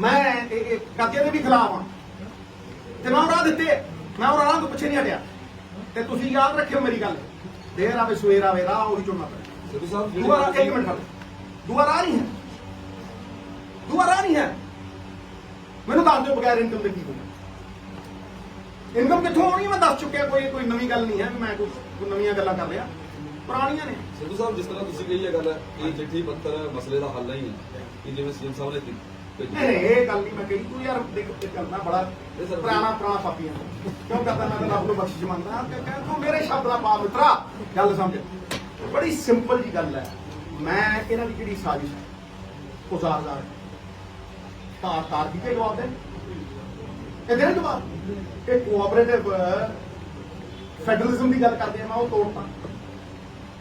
ਮੈਂ ਕਬਜ਼ੇ ਦੇ ਵੀ ਖਿਲਾਫ ਹਾਂ ਤੇ ਮੈਂ ਰਾਹ ਦਿੱਤੇ, ਮੈਂ ਉਹ ਰਾਹ ਤੋਂ ਪਿੱਛੇ ਨਹੀਂ ਹਟਿਆ। ਤੇ ਤੁਸੀਂ ਯਾਦ ਰੱਖਿਓ ਮੇਰੀ ਗੱਲ, ਦੇਰ ਆਵੇ ਸਵੇਰ ਆਵੇ ਰਾਹ ਉਹੀ ਚੁਣਨਾ ਪੈਣਾ। ਦੁਬਾਰਾ ਇੱਕ ਮਿੰਟ ਖੜੋ, ਦੁਬਾਰਾ ਨਹੀਂ ਹੈ, ਦੁਬਾਰਾ ਨਹੀਂ ਹੈ। ਮੈਨੂੰ ਦੱਸ ਦਿਓ ਬਗੈਰ ਇਨਕਮ ਦੇ ਕੀ ਹੋਊਗਾ? ਇਨਕਮ ਕਿੱਥੋਂ ਆਉਣੀ ਮੈਂ ਦੱਸ ਚੁੱਕਿਆ, ਕੋਈ ਨਵੀਂ ਗੱਲ ਨਹੀਂ ਹੈ। ਮੈਂ ਕੋਈ ਨਵੀਆਂ ਗੱਲਾਂ ਕਰ ਰਿਹਾ, ਪੁਰਾਣੀਆਂ ਨੇ। ਸਿੱਧੂ ਸਾਹਿਬ ਜਿਸ ਤਰ੍ਹਾਂ ਤੁਸੀਂ ਕਹੀ ਇਹ ਗੱਲ ਹੈ ਕਿ ਚਿੱਠੀ ਪੱਤਰ ਮਸਲੇ ਦਾ ਹੱਲ ਨਹੀਂ ਹੈ ਕਿ ਜਿਵੇਂ ਸੀਐਮ ਸਾਹਿਬ ਨੇ ਨਹੀਂ ਇਹ ਗੱਲ ਨਹੀਂ ਮੈਂ ਕਹੀ। ਤੂੰ ਯਾਰ ਦੇਖ ਕਰਨਾ ਬੜਾ ਪੁਰਾਣਾ ਪਾਪੀ ਆ, ਕਿਉਂ ਕਰਦਾ? ਮੈਂ ਤਾਂ ਰੱਬ ਨੂੰ ਬਖਸ਼ਿਸ਼ ਮੰਗਦਾ। ਤੂੰ ਮੇਰੇ ਸ਼ਬਦ ਦਾ ਪਾ ਮਿੱਤਰਾ, ਗੱਲ ਸਮਝ। ਬੜੀ ਸਿੰਪਲ ਜੀ ਗੱਲ ਹੈ। ਮੈਂ ਇਹਨਾਂ ਦੀ ਜਿਹੜੀ ਸਾਜ਼ਿਸ਼ ਹੈ ਉਹ ਜ਼ਾਰ ਤਾਰ ਦੀ ਕੇ ਜਵਾਬ ਦੇ ਇਹਦੇ ਨਾਲ ਜਵਾਬ। ਇਹ ਕੋਆਪਰੇਟਿਵ ਫੈਡਰਲਿਜ਼ਮ ਦੀ ਗੱਲ ਕਰਦੇ ਆ, ਮੈਂ ਉਹ ਤੋੜਤਾ।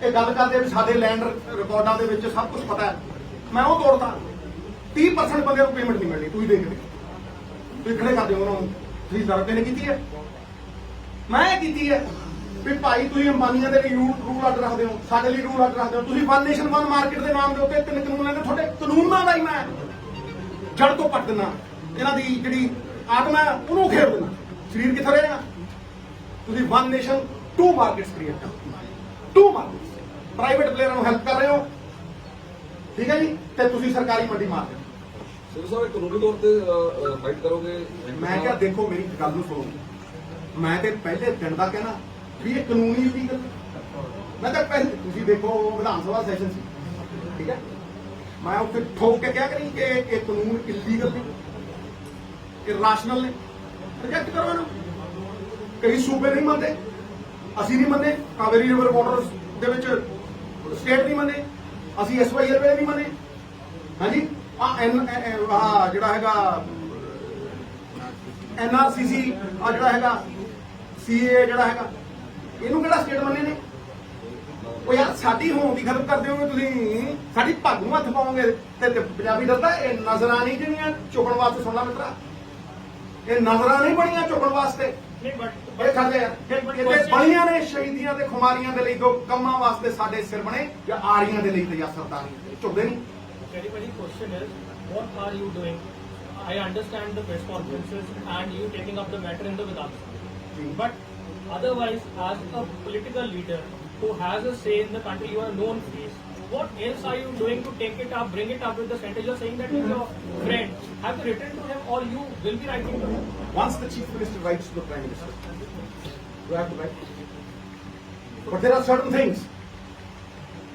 ਇਹ ਗੱਲ ਕਰਦੇ ਵੀ ਸਾਡੇ ਲੈਂਡ ਰਿਕਾਰਡਾਂ ਦੇ ਵਿੱਚ ਸਭ ਕੁਝ ਪਤਾ ਹੈ, ਮੈਂ ਉਹ ਤੋੜਤਾ। 30% ਬੰਦੇ ਨੂੰ ਪੇਮੈਂਟ ਨਹੀਂ ਮਿਲਣੀ, ਤੁਸੀਂ ਦੇਖ ਲਿਓ। ਤੁਸੀਂ ਖੜੇ ਕਰਦੇ ਹੋ ਉਹਨਾਂ ਨੂੰ, ਤੁਸੀਂ ਜ਼ਰੂਰਤ ਨੇ ਕੀਤੀ ਹੈ, ਮੈਂ ਕੀਤੀ ਹੈ ਵੀ ਭਾਈ ਤੁਸੀਂ ਅੰਬਾਨੀਆਂ ਦੇ ਲਈ ਰੂਲ ਅੱਡ ਰੱਖਦੇ ਹੋ, ਸਾਡੇ ਲਈ ਰੂਲ ਅੱਡ ਰੱਖਦੇ ਹੋ। ਤੁਸੀਂ ਵਨ ਨੇਸ਼ਨ ਵਨ ਮਾਰਕੀਟ ਦੇ ਨਾਮ ਦੇ ਉੱਤੇ 3 ਕਾਨੂੰਨ ਲੈਂਦੇ, ਤੁਹਾਡੇ ਕਾਨੂੰਨਾਂ ਦਾ ਹੀ ਮੈਂ ਜੜ ਤੋਂ ਪੱਟ ਦਿੰਦਾ। ਇਹਨਾਂ ਦੀ ਜਿਹੜੀ ਆਤਮਾ ਹੈ ਉਹਨੂੰ ਖੇਡ ਦਿੰਦਾ। ਸਰੀਰ ਕਿੱਥੇ ਰਹੇਗਾ? ਤੁਸੀਂ ਵਨ ਨੇਸ਼ਨ 2 ਮਾਰਕੀਟਸ ਕ੍ਰੀਏਟ ਕਰੋ, 2 ਮਾਰਕੀਟਸ। ਪ੍ਰਾਈਵੇਟ ਪਲੇਅਰਾਂ ਨੂੰ ਹੈਲਪ ਕਰ ਰਹੇ ਹੋ, ਠੀਕ ਹੈ ਜੀ, ਤੇ ਤੁਸੀਂ ਸਰਕਾਰੀ ਮੰਡੀ ਮਾਰ ਰਹੇ ਹੋ। ਸਿੱਧੂ ਸਾਹਿਬ ਕਾਨੂੰਨੀ ਤੌਰ ਤੇ ਫਾਈਟ ਕਰੋਗੇ? ਮੈਂ ਕਿਹਾ ਦੇਖੋ ਮੇਰੀ ਗੱਲ ਨੂੰ ਸੁਣੋ, ਮੈਂ ਤੇ ਪਹਿਲੇ ਦਿਨ ਦਾ ਕਹਿਣਾ ਵੀ ਇਹ ਕਾਨੂੰਨੀ ਲੀਗਲ। ਮੈਂ ਤਾਂ ਪਹਿਲੇ ਤੁਸੀਂ ਦੇਖੋ ਵਿਧਾਨ ਸਭਾ ਸੈਸ਼ਨ ਸੀ, ਠੀਕ ਹੈ, ਮੈਂ ਉੱਥੇ ਠੋਕ ਕੇ ਕਿਹਾ ਕਰੀ ਕਿ ਇਹ ਕਾਨੂੰਨ ਇਲੀਗਲ ਨੇ, ਇਹ ਰਾਸ਼ਨਲ ਨੇ, ਰਿਜੈਕਟ ਕਰੋ ਇਹਨੂੰ। ਕਈ ਸੂਬੇ ਨਹੀਂ ਮੰਨਦੇ, ਅਸੀਂ ਨਹੀਂ ਮੰਨੇ। ਕਾਵੇਰੀ ਰਿਵਰ ਵਾਟਰਸ ਦੇ ਵਿੱਚ ਸਟੇਟ ਨਹੀਂ ਮੰਨੇ, ਅਸੀਂ SYL ਵੇਲੇ ਨਹੀਂ ਮੰਨੇ। ਹਾਂਜੀ ਜਿਹੜਾ ਹੈਗਾ NRCC ਜਿਹੜਾ ਹੈਗਾ CA ਜਿਹੜਾ ਹੈਗਾ, ਇਹਨੂੰ ਕਿਹੜਾ ਸਟੇਟ ਮੰਨੇ ਨੇ? ਉਹ ਯਾਰ ਸਾਡੀ ਹੋਂਦ ਦੀ ਖਤਮ ਕਰਦੇ ਹੋਗੇ ਤੁਸੀਂ, ਸਾਡੀ ਪੱਗ ਨੂੰ ਹੱਥ ਪਾਓਗੇ ਤੇ ਪੰਜਾਬੀ ਦੱਸਦਾ ਇਹ ਨਜ਼ਰਾਂ ਨਹੀਂ ਜਿਹੜੀਆਂ ਚੁੱਕਣ ਵਾਸਤੇ। ਸੁਣਨਾ ਮਿੱਤਰਾ, ਇਹ ਨਜ਼ਰਾਂ ਨਹੀਂ ਬਣੀਆਂ ਚੁੱਕਣ ਵਾਸਤੇ। ਇਹ ਖਾਦੇ ਇਹ ਬਣੀਆਂ ਨੇ ਸ਼ਹੀਦੀਆਂ ਤੇ ਖੁਮਾਰੀਆਂ ਦੇ ਲਈ, ਦੋ ਕੰਮਾਂ ਵਾਸਤੇ ਸਾਡੇ ਸਿਰ ਬਣੇ, ਜਾਂ ਆਰੀਆਂ ਦੇ ਲਈ ਤੇ ਜਾਂ ਸਰਦਾਰੀਆਂ ਝੁਕਦੇ ਨਹੀਂ। Everybody question is, what are you doing? I understand the press conferences and you taking up the matter in the Vidhan Sabha. But otherwise, as a political leader who has a say in the country, you are a known face. What else are you doing to take it up, bring it up with the center? You're saying that with your friend. Have you written to him or you will be writing to him? Once the Chief Minister writes to the Prime Minister, you have to write. But there are certain things,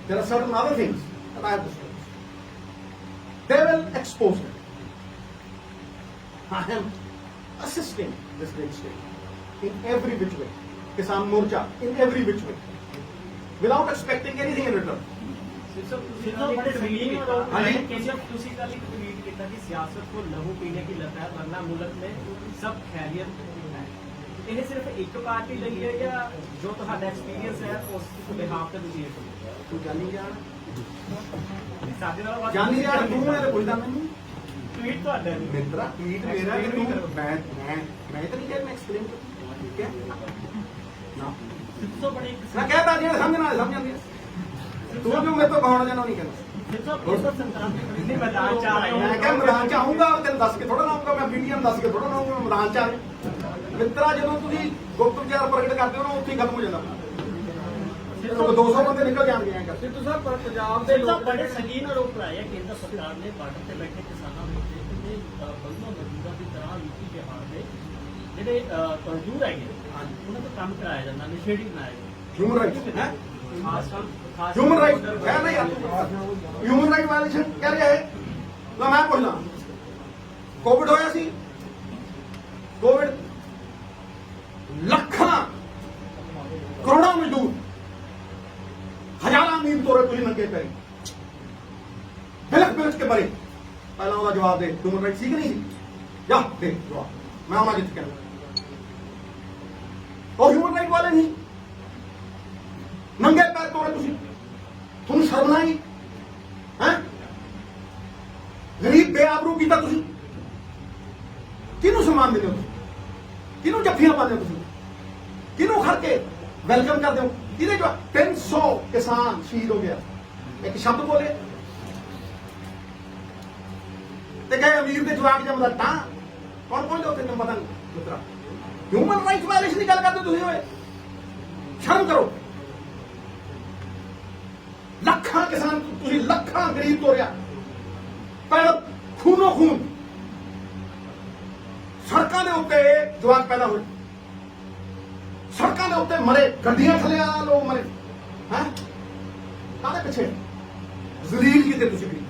there are certain other things that I have to say. They will expose them. I am assisting this great state in every which way. Kisan Morcha, in every which way. Without expecting anything in return. ਤੁਸੀਂ ਕੱਲ ਇੱਕ tweet ਕੀਤਾ ਕਿ ਸਿਆਸਤ ਕੋ ਲਹੂ ਪੀਣੇ ਕੀ ਲਤ ਹੈ ਵਰਨਾ ਮੁਲਕ में सब खैरियत है। ਇਹ ਸਿਰਫ ਇੱਕ ਪਾਰਟੀ ਲਈ ਹੈ ਜਾਂ ਜੋ ਤੁਹਾਡਾ ਐਕਸਪੀਰੀਅੰਸ ਹੈ ਉਸ ਬਿਹਾਫ ਤੇ ਤੁਸੀਂ ਇਹ ਤੂੰ ਜਾਣੀ ਜਾਣ ਸਾਡੇ ਨਾਲ ਜਾਣੀ ਜਾਣ ਤੂੰ ਮੇਰੇ ਪੁੱਛਦਾ ਮੈਨੂੰ ਟਵੀਟ ਤੁਹਾਡਾ ਮਿੱਤਰਾ, ਟਵੀਟ ਮੇਰਾ ਕਿ ਤੂੰ ਮੈਂ ਤਾਂ ਨਹੀਂ ਕਿਹਾ ਮੈਂ ਐਕਸਪਲੇਨ ਕਰ, ਠੀਕ ਹੈ ਨਾ ਸਭ ਬੜੇ ਮੈਂ ਕਹਤਾ ਜਿਹੜਾ ਸਮਝਣਾ ਸਮਝ ਜਾਂਦੀ ਹੈ। ਤੂੰ ਜੋ ਮੇਰੇ ਤੋਂ ਕਹਾਉਣਾ ਜਾਣਾ ਨਹੀਂ ਕਹਿੰਦਾ। मैदान चाह रहे ਮੈਂ ਕਿਹਾ ਮੈਦਾਨ ਚ ਆਊਂਗਾ, ਤੈਨੂੰ ਦੱਸ ਕੇ ਥੋੜਾ ਨਾ ਆਊਂਗਾ, ਮੈਂ ਵੀਡੀਓ ਦੱਸ ਕੇ ਥੋੜਾ ਨਾ ਆਊਂਗਾ, ਮੈਦਾਨ ਚ ਆ ਮਿੱਤਰਾ। ਜਦੋਂ ਤੁਸੀਂ ਗੁਪਤ ਵਿਚਾਰ ਪ੍ਰਗਟ ਕਰਦੇ ਹੋ ਨਾ, ਉੱਥੇ ਹੀ ਖਤਮ ਹੋ ਜਾਂਦਾ। 200 ਬੰਦੇ ਨਿਕਲ ਜਾਣਗੇ ਐਂ ਕਰ। ਸਿੱਧੂ ਸਾਹਿਬ ਪਰ ਪੰਜਾਬ ਦੇ ਲੋਕ ਬੜੇ ਸੰਗੀਨ ਆਰੋਪ ਲਾਏ ਕੇਂਦਰ ਸਰਕਾਰ ਨੇ ਬਾਰਡਰ ਤੇ ਬੈਠੇ ਕਿਸਾਨਾਂ ਦੇ ਉੱਤੇ ਬੰਦੋਂ ਮਜ਼ਦੂਰਾਂ ਦੀ ਤਰ੍ਹਾਂ ਯੂਪੀ ਬਿਹਾਰ ਦੇ ਜਿਹੜੇ ਮਜ਼ਦੂਰ ਹੈਗੇ ਉਹਨਾਂ ਤੋਂ ਕੰਮ ਕਰਾਇਆ ਜਾਂਦਾ, ਨਸ਼ੇੜੀ ਬਣਾਇਆ ਜਾਂਦਾ। ਹਿਊਮਨ ਰਾਈਟ ਹੈ, ਖਾਸ ਹਿਊਮਨ ਰਾਈਟ ਹੈ ਨਾ ਯਾਰ, ਹਿਊਮਨ ਰਾਈਟ ਵਾਇਲੇਸ਼ਨ ਕਹਿ ਰਿਹਾ ਹੈ। ਨਾ ਮੈਂ ਪੁੱਛਣਾ, ਕੋਵਿਡ ਹੋਇਆ ਸੀ, ਕੋਵਿਡ ਲੱਖਾਂ ਕਰੋੜਾਂ ਮਜ਼ਦੂਰ ਹਜ਼ਾਰਾਂ ਨੀਂਦ ਤੋੜੇ ਤੁਸੀਂ ਨੰਗੇ ਪੈਰੀ ਬਿਲਕ ਬਿਲਕ ਕੇ ਮਰੇ। ਪਹਿਲਾਂ ਉਹਦਾ ਜਵਾਬ ਦੇ, ਹਿਊਮਨ ਰਾਈਟ ਸੀ ਕਿ ਨਹੀਂ ਸੀ? ਜਾ ਦੇ ਜਵਾਬ, ਮੈਂ ਆਉਣਾ ਜਿੱਥੇ ਕਹਿੰਦਾ। ਉਹ ਹਿਊਮਨ ਰਾਈਟ ਵਾਲੇ ਨਹੀਂ, ਨੰਗੇ ਪੈਰ ਤੋੜੇ ਤੁਸੀਂ, ਤੁਹਾਨੂੰ ਸ਼ਰਮ ਨਾ ਆਈ ਹੈ? ਗਰੀਬ ਬੇਆਬਰੂ ਕੀਤਾ ਤੁਸੀਂ। ਕਿਹਨੂੰ ਸਨਮਾਨ ਦਿੰਦੇ ਹੋ ਤੁਸੀਂ? ਕਿਹਨੂੰ ਜੱਫੀਆਂ ਪਾਉਂਦੇ ਹੋ ਤੁਸੀਂ? ਕਿਹਨੂੰ ਖੜ ਕੇ ਵੈਲਕਮ ਕਰਦੇ ਹੋ? ਕਿਹਦੇ ਜੋ 300 ਕਿਸਾਨ ਸ਼ਹੀਦ ਹੋ ਗਿਆ, ਇੱਕ ਸ਼ਬਦ ਬੋਲੇ ਤੇ ਕਹੇ ਅਮੀਰ ਦੇ ਜਵਾਕ ਜੰਮਦਾ ਤਾਂ ਕੌਣ ਪਹੁੰਚਦਾ ਉੱਥੇ? ਤੁਹਾਨੂੰ ਪਤਾ ਨਹੀਂ ਮਿੱਤਰਾ। ਹਿਊਮਨ ਰਾਈਟ ਵਾਇਲੇਸ਼ਨ ਦੀ ਗੱਲ ਕਰਦੇ ਤੁਸੀਂ ਹੋਏ, ਸ਼ਰਮ ਕਰੋ। ਲੱਖਾਂ ਕਿਸਾਨ, ਤੁਸੀਂ ਲੱਖਾਂ ਗਰੀਬ ਤੋਰਿਆ, ਪਰ ਖੂਨੋ ਖੂਨ ਸੜਕਾਂ ਦੇ ਉੱਤੇ ਜਵਾਕ ਪੈਦਾ ਹੋਏ, ਸੜਕਾਂ ਦੇ ਉੱਤੇ ਮਰੇ, ਗੱਡੀਆਂ ਥੱਲੇ ਆ ਲੋਕ ਮਰੇ ਹੈ। ਕਾਹਦੇ ਪਿੱਛੇ? ਜ਼ਲੀਲ ਕੀਤੇ ਤੁਸੀਂ ਵੀ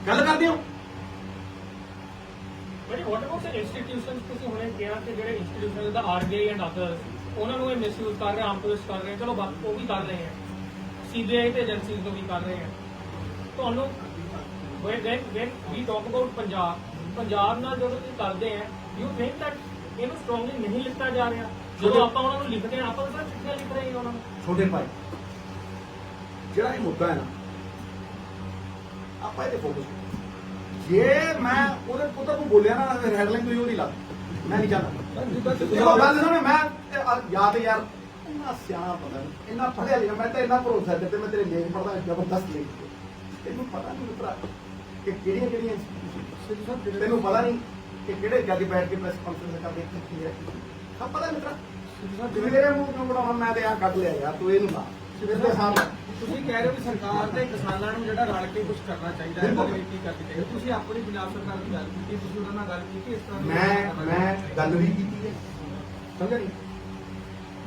ਗੱਲ ਕਰਦੇ ਹੋ। But what about the institutions? ਤੁਸੀਂ ਹੁਣੇ ਕਿਹਾ ਕਿ ਜਿਹੜੇ institutions the RBI and others, ਉਹਨਾਂ ਨੂੰ ਇਹ ਮਿਸਯੂਜ਼ ਕਰ ਰਹੇ, ਆਮ ਪੁਲਿਸ ਕਰ ਰਹੇ, ਚਲੋ ਬਾਕੀ ਉਹ ਵੀ ਕਰ ਰਹੇ ਹੈ, CBI ਤੇ ਏਜੰਸੀਜ਼ ਨੂੰ ਵੀ ਕਰ ਰਹੇ ਹੈ। ਤੁਹਾਨੂੰ when we talk about Punjab ਨਾਲ ਜਦੋਂ ਤੁਸੀਂ ਕਰਦੇ ਹੈ, you think that ਇਹਨੂੰ strongly ਨਹੀਂ ਲਿਖਿਆ ਜਾ ਰਿਹਾ? ਜਦੋਂ ਆਪਾਂ ਉਹਨਾਂ ਨੂੰ ਲਿਖਦੇ ਹਾਂ, ਆਪਾਂ ਤਾਂ ਚਿੱਠੀਆਂ ਲਿਖ ਰਹੇ ਹਾਂ ਉਹਨਾਂ ਨੂੰ। ਛੋਟੇ ਭਾਈ, ਜਿਹੜਾ ਇਹ ਮੁੱਦਾ ਹੈ ਨਾ, ਆਪਾਂ ਇਹਦੇ ਫੋਕਸ, ਜੇ ਮੈਂ ਉਹਦੇ ਪੁੱਤਰ ਨੂੰ ਬੋਲਿਆ ਨਾ ਹੈਡਲਾਈਨ ਤੁਸੀਂ ਉਹ ਨਹੀਂ ਲਾ, ਮੈਂ ਨਹੀਂ ਚਾਹਦਾ। ਦੇਖੋ ਗੱਲ ਸੁਣੋ, ਮੈਂ ਯਾਦ ਯਾਰ ਇੰਨਾ ਸਿਆਣਾ ਪਤਾ ਨਹੀਂ, ਇੰਨਾ ਪੜ੍ਹਿਆ ਲਿਖਿਆ, ਮੈਂ ਤਾਂ ਇੰਨਾ ਭਰੋਸਾ ਤੇ ਮੈਂ ਤੇਰੇ ਲੇਖ ਪੜ੍ਹਦਾ, ਜ਼ਬਰਦਸਤ ਲੇਖ। ਤੈਨੂੰ ਪਤਾ ਨਹੀਂ ਮਿੱਤਰਾ ਕਿ ਕਿਹੜੀਆਂ ਕਿਹੜੀਆਂ, ਤੈਨੂੰ ਪਤਾ ਨਹੀਂ ਕਿ ਕਿਹੜੇ ਜੱਜ ਬੈਠ ਕੇ ਪ੍ਰੈਸ ਕਾਨਫਰੰਸ ਕਰਦੇ ਕੀ ਹੈ, ਸਭ ਪਤਾ ਮਿੱਤਰਾ। ਮੇਰੇ ਮੂੰਹ ਨੂੰ ਬਣਾਉਣਾ, ਮੈਂ ਤੇ ਆ ਕੱਢ ਲਿਆ ਯਾਰ, ਤੂੰ ਇਹਨੂੰ ਲਾ ਸਿੱਧੇ ਸਾਹਮਣੇ। ਤੁਸੀਂ ਕਹਿ ਰਹੇ ਹੋ ਕਿ ਸਰਕਾਰ ਤੇ ਕਿਸਾਨਾਂ ਨੂੰ ਜਿਹੜਾ ਰਲ ਕੇ ਕੁਝ ਕਰਨਾ ਚਾਹੀਦਾ ਹੈ, ਕੀ ਕਰਨੀ ਚਾਹੀਦੀ। ਤੁਸੀਂ ਆਪਣੀ ਪੰਜਾਬ ਸਰਕਾਰ ਦੀ ਗੱਲ ਕੀਤੀ, ਤੁਸੀਂ ਉਹਨਾਂ ਨਾਲ ਗੱਲ ਕੀਤੀ ਇਸ ਤਰ੍ਹਾਂ ਮੈਂ ਗੱਲ ਵੀ ਕੀਤੀ ਹੈ, ਸਮਝਿਆ ਨਹੀਂ?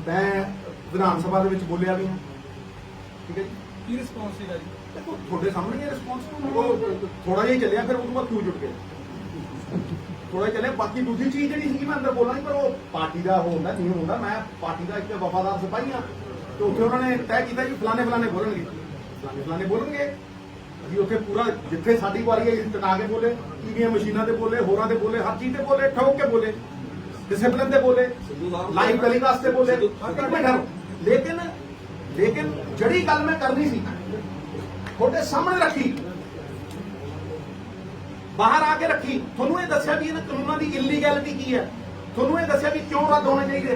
ਮੈਂ ਵਿਧਾਨ ਸਭਾ ਦੇ ਵਿੱਚ ਬੋਲਿਆ ਵੀ ਹਾਂ, ਠੀਕ ਹੈ ਜੀ। ਕੀ ਰਿਸਪੌਂਸ ਸੀਗਾ ਜੀ? ਦੇਖੋ ਤੁਹਾਡੇ ਸਾਹਮਣੇ ਇਹ ਰਿਸਪੌਂਸ ਉਹ ਥੋੜਾ ਜਿਹਾ ਹੀ ਚੱਲਿਆ, ਫਿਰ ਉਦੋਂ ਬਾਅਦ ਕਿਉਂ ਜੁਟ ਗਏ, ਥੋੜਾ ਜਿਹਾ ਚੱਲਿਆ। ਬਾਕੀ ਦੂਜੀ ਚੀਜ਼ ਜਿਹੜੀ ਸੀ ਮੈਂ ਅੰਦਰ ਬੋਲਣਾ ਨਹੀਂ, ਪਰ ਉਹ ਪਾਰਟੀ ਦਾ ਉਹ ਹੁੰਦਾ ਨਹੀਂ ਹੁੰਦਾ, ਮੈਂ ਪਾਰਟੀ ਦਾ ਇੱਕ ਵਫਾਦਾਰ ਸਿਪਾਹੀ ਹਾਂ, ਤੇ ਉੱਥੇ ਉਹਨਾਂ ਨੇ ਤੈਅ ਕੀਤਾ ਜੀ ਫਲਾਣੇ ਬੋਲਣਗੇ, ਫਲਾਣੇ ਬੋਲਣਗੇ। ਅਸੀਂ ਉੱਥੇ ਪੂਰਾ ਜਿੱਥੇ ਸਾਡੀ ਵਾਰੀ ਹੈ ਟਕਾ ਕੇ ਬੋਲੇ, ਟੀਵੀਆਂ ਮਸ਼ੀਨਾਂ ਤੇ ਬੋਲੇ, ਹੋਰਾਂ ਤੇ ਬੋਲੇ, ਹਰ ਚੀਜ਼ ਤੇ ਬੋਲੇ, ਠੋਕ ਕੇ ਬੋਲੇ, ਡਿਸਿਪਲਿਨ ਤੇ ਬੋਲੇ, ਲਾਈਵ ਟੈਲੀਕਾਸਟ ਤੇ ਬੋਲੇ। ਲੇਕਿਨ ਜਿਹੜੀ ਗੱਲ ਮੈਂ ਕਰਨੀ ਸੀ ਤੁਹਾਡੇ ਸਾਹਮਣੇ ਰੱਖੀ, ਬਾਹਰ ਆ ਕੇ ਰੱਖੀ। ਤੁਹਾਨੂੰ ਇਹ ਦੱਸਿਆ ਵੀ ਇਹਨਾਂ ਕਾਨੂੰਨਾਂ ਦੀ ਇਲੀਗੈਲਿਟੀ ਕੀ ਹੈ, ਤੁਹਾਨੂੰ ਇਹ ਦੱਸਿਆ ਵੀ ਕਿਉਂ ਰੱਦ ਹੋਣੇ ਚਾਹੀਦੇ,